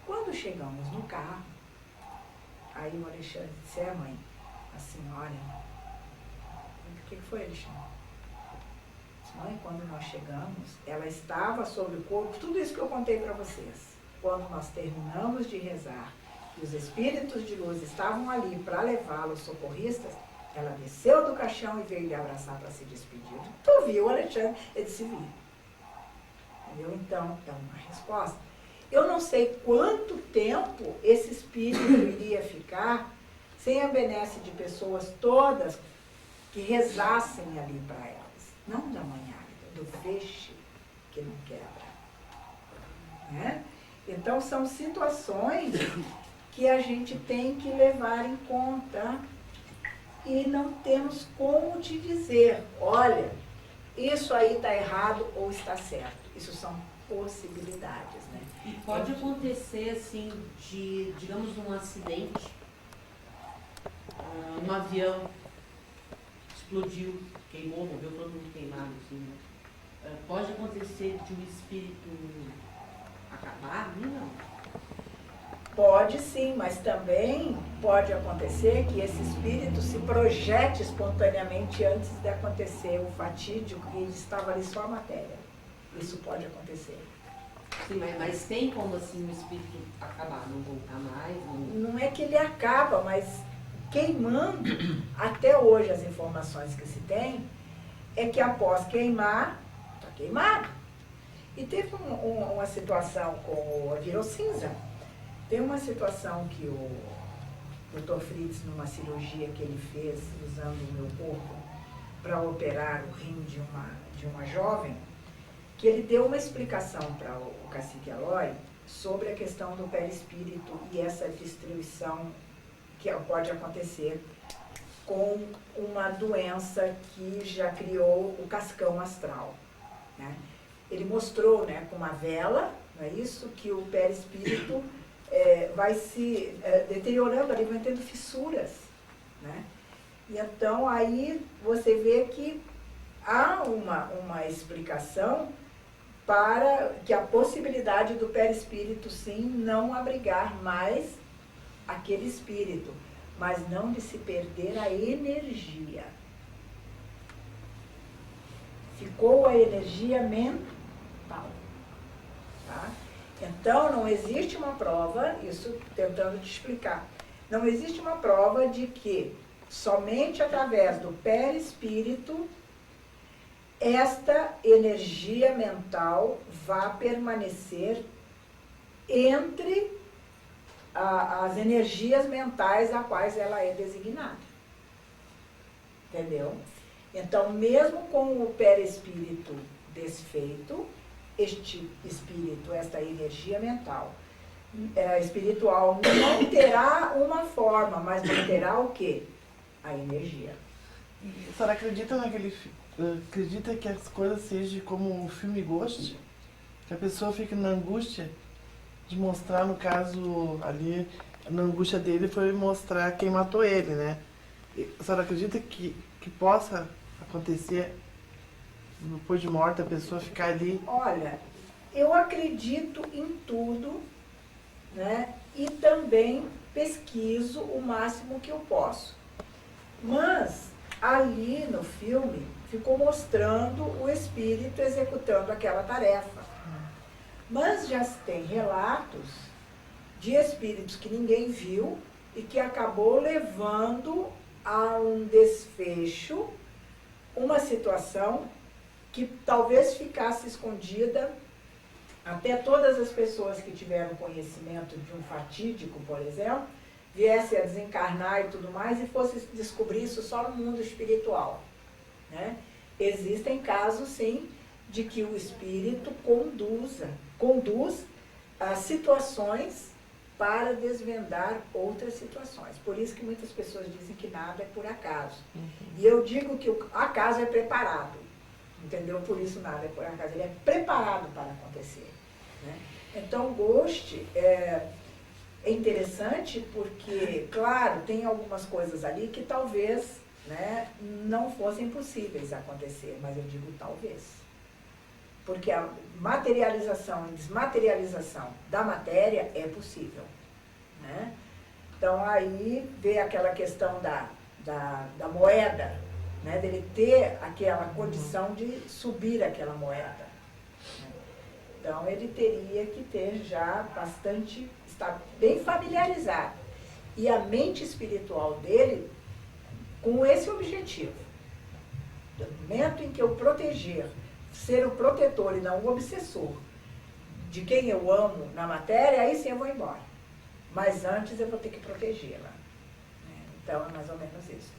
Quando chegamos no carro, aí o Alexandre disse, mãe, a senhora... O que foi, Alexandre? Disse, mãe, quando nós chegamos, ela estava sobre o corpo, tudo isso que eu contei para vocês. Quando nós terminamos de rezar, e os espíritos de luz estavam ali para levá-los, os socorristas, ela desceu do caixão e veio lhe abraçar para se despedir. Tu viu, Alexandre? Ele disse, vi. Entendeu? Então, é uma resposta. Eu não sei quanto tempo esse espírito iria ficar sem a benesse de pessoas todas que rezassem ali para elas. Não da manhã, do feixe que não quebra. Né? Então, são situações que a gente tem que levar em conta e não temos como te dizer, olha, isso aí está errado ou está certo. Isso são possibilidades, né? E pode acontecer, assim, de, digamos, um acidente, um avião explodiu, queimou, morreu todo mundo queimado, assim, né? Pode acontecer de um espírito acabar? Não. Pode sim, mas também pode acontecer que esse espírito se projete espontaneamente antes de acontecer o fatídico e estava ali só a matéria. Isso pode acontecer. Sim, mas tem como assim o espírito acabar, não voltar mais? Não é que ele acaba, mas queimando, até hoje as informações que se tem, é que após queimar, está queimado. E teve uma situação com o virou cinza. Tem uma situação que o Dr. Fritz, numa cirurgia que ele fez usando o meu corpo para operar o rim de uma jovem, que ele deu uma explicação para o cacique Eloy sobre a questão do perispírito e essa destruição que pode acontecer com uma doença que já criou o cascão astral. Né? Ele mostrou, né, com uma vela, não é isso, que o perispírito vai se deteriorando, ali vai tendo fissuras. Né? E então aí você vê que há uma explicação para que a possibilidade do perispírito sim não abrigar mais aquele espírito, mas não de se perder a energia. Ficou a energia mental. Tá? Então, não existe uma prova, isso tentando te explicar, não existe uma prova de que somente através do perispírito esta energia mental vá permanecer entre as energias mentais a quais ela é designada. Entendeu? Então, mesmo com o perispírito desfeito, este espírito, esta energia mental espiritual não terá uma forma, mas não terá o quê? A energia. A senhora acredita acredita que as coisas sejam como o filme Ghost? Que a pessoa fica na angústia de mostrar, no caso ali, na angústia dele foi mostrar quem matou ele, né? A senhora acredita que possa acontecer depois de morta a pessoa ficar ali? Olha, eu acredito em tudo, né? E também pesquiso o máximo que eu posso. Mas ali no filme ficou mostrando o espírito executando aquela tarefa. Mas já se tem relatos de espíritos que ninguém viu e que acabou levando a um desfecho, uma situação que talvez ficasse escondida até todas as pessoas que tiveram conhecimento de um fatídico, por exemplo, viesse a desencarnar e tudo mais e fosse descobrir isso só no mundo espiritual, né? Existem casos, sim, de que o espírito conduz as situações para desvendar outras situações. Por isso que muitas pessoas dizem que nada é por acaso. E eu digo que o acaso é preparado, entendeu? Por isso nada é por acaso, ele é preparado para acontecer, né? Então, o Ghost é interessante porque, claro, tem algumas coisas ali que talvez, né, não fossem possíveis acontecer, mas eu digo talvez. Porque a materialização e desmaterialização da matéria é possível, né? Então, aí vê aquela questão da moeda, né, dele ter aquela condição de subir aquela moeda. Então, ele teria que ter já bastante, estar bem familiarizado. E a mente espiritual dele com esse objetivo. No momento em que eu proteger, ser o protetor e não o obsessor de quem eu amo na matéria, aí sim eu vou embora. Mas antes eu vou ter que protegê-la. Então, é mais ou menos isso.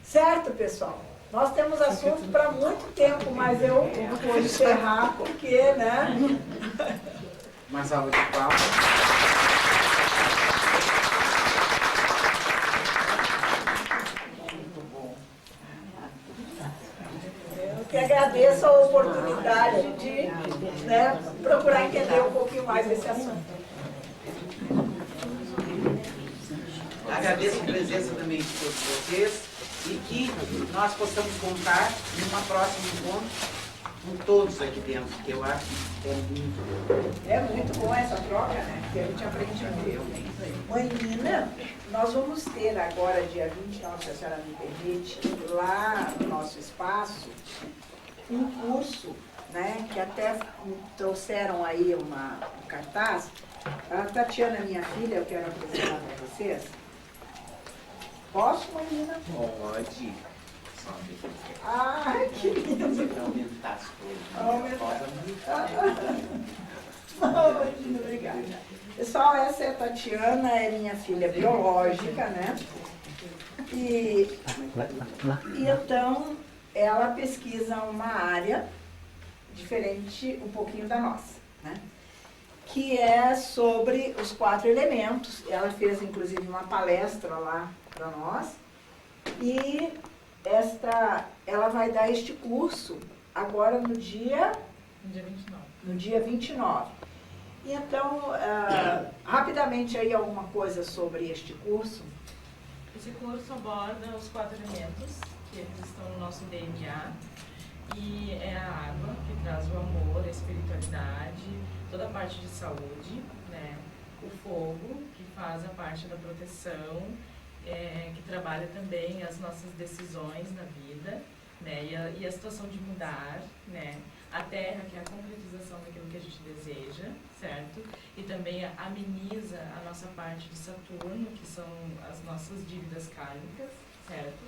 Certo, pessoal? Nós temos assunto para muito tempo, mas eu vou encerrar porque, né? Mais aula de palmas. Muito bom. Eu que agradeço a oportunidade de, né, procurar entender um pouquinho mais desse assunto. Agradeço a presença também de todos vocês e que nós possamos contar numa próxima encontro com todos aqui dentro, que eu acho que é muito bom. É muito bom essa troca, né? Porque a gente aprende muito. Mãe Nina, nós vamos ter agora, dia 29, se a senhora me permite, lá no nosso espaço, um curso, né? Que até trouxeram aí um cartaz. A Tatiana, minha filha, eu quero apresentar para vocês. Posso, Mãe Nina? Pode. Só Ai, que lindo! para aumentar as coisas. Imagina, obrigada. Pessoal, essa é a Tatiana, é minha filha biológica, né? E então, ela pesquisa uma área diferente um pouquinho da nossa, né? Que é sobre os 4 elementos. Ela fez, inclusive, uma palestra lá para nós. E ela vai dar este curso agora no dia 29. No dia 29. E então, rapidamente aí alguma coisa sobre este curso. Esse curso aborda os 4 elementos, que eles estão no nosso DNA. E é a água, que traz o amor, a espiritualidade, toda a parte de saúde, né? O fogo, que faz a parte da proteção, que trabalha também as nossas decisões na vida, né? E a situação de mudar, né? A terra, que é a concretização daquilo que a gente deseja, certo? E também ameniza a nossa parte de Saturno, que são as nossas dívidas kármicas, certo?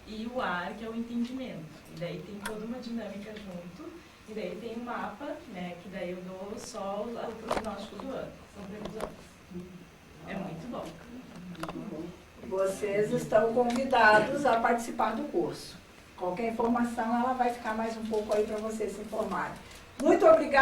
E o ar, que é o entendimento. E daí tem toda uma dinâmica junto. E daí tem um mapa, né? Que daí eu dou só o prognóstico do ano. São previsões. É muito bom. Vocês estão convidados a participar do curso. Qualquer informação, ela vai ficar mais um pouco aí para vocês se informarem. Muito obrigada.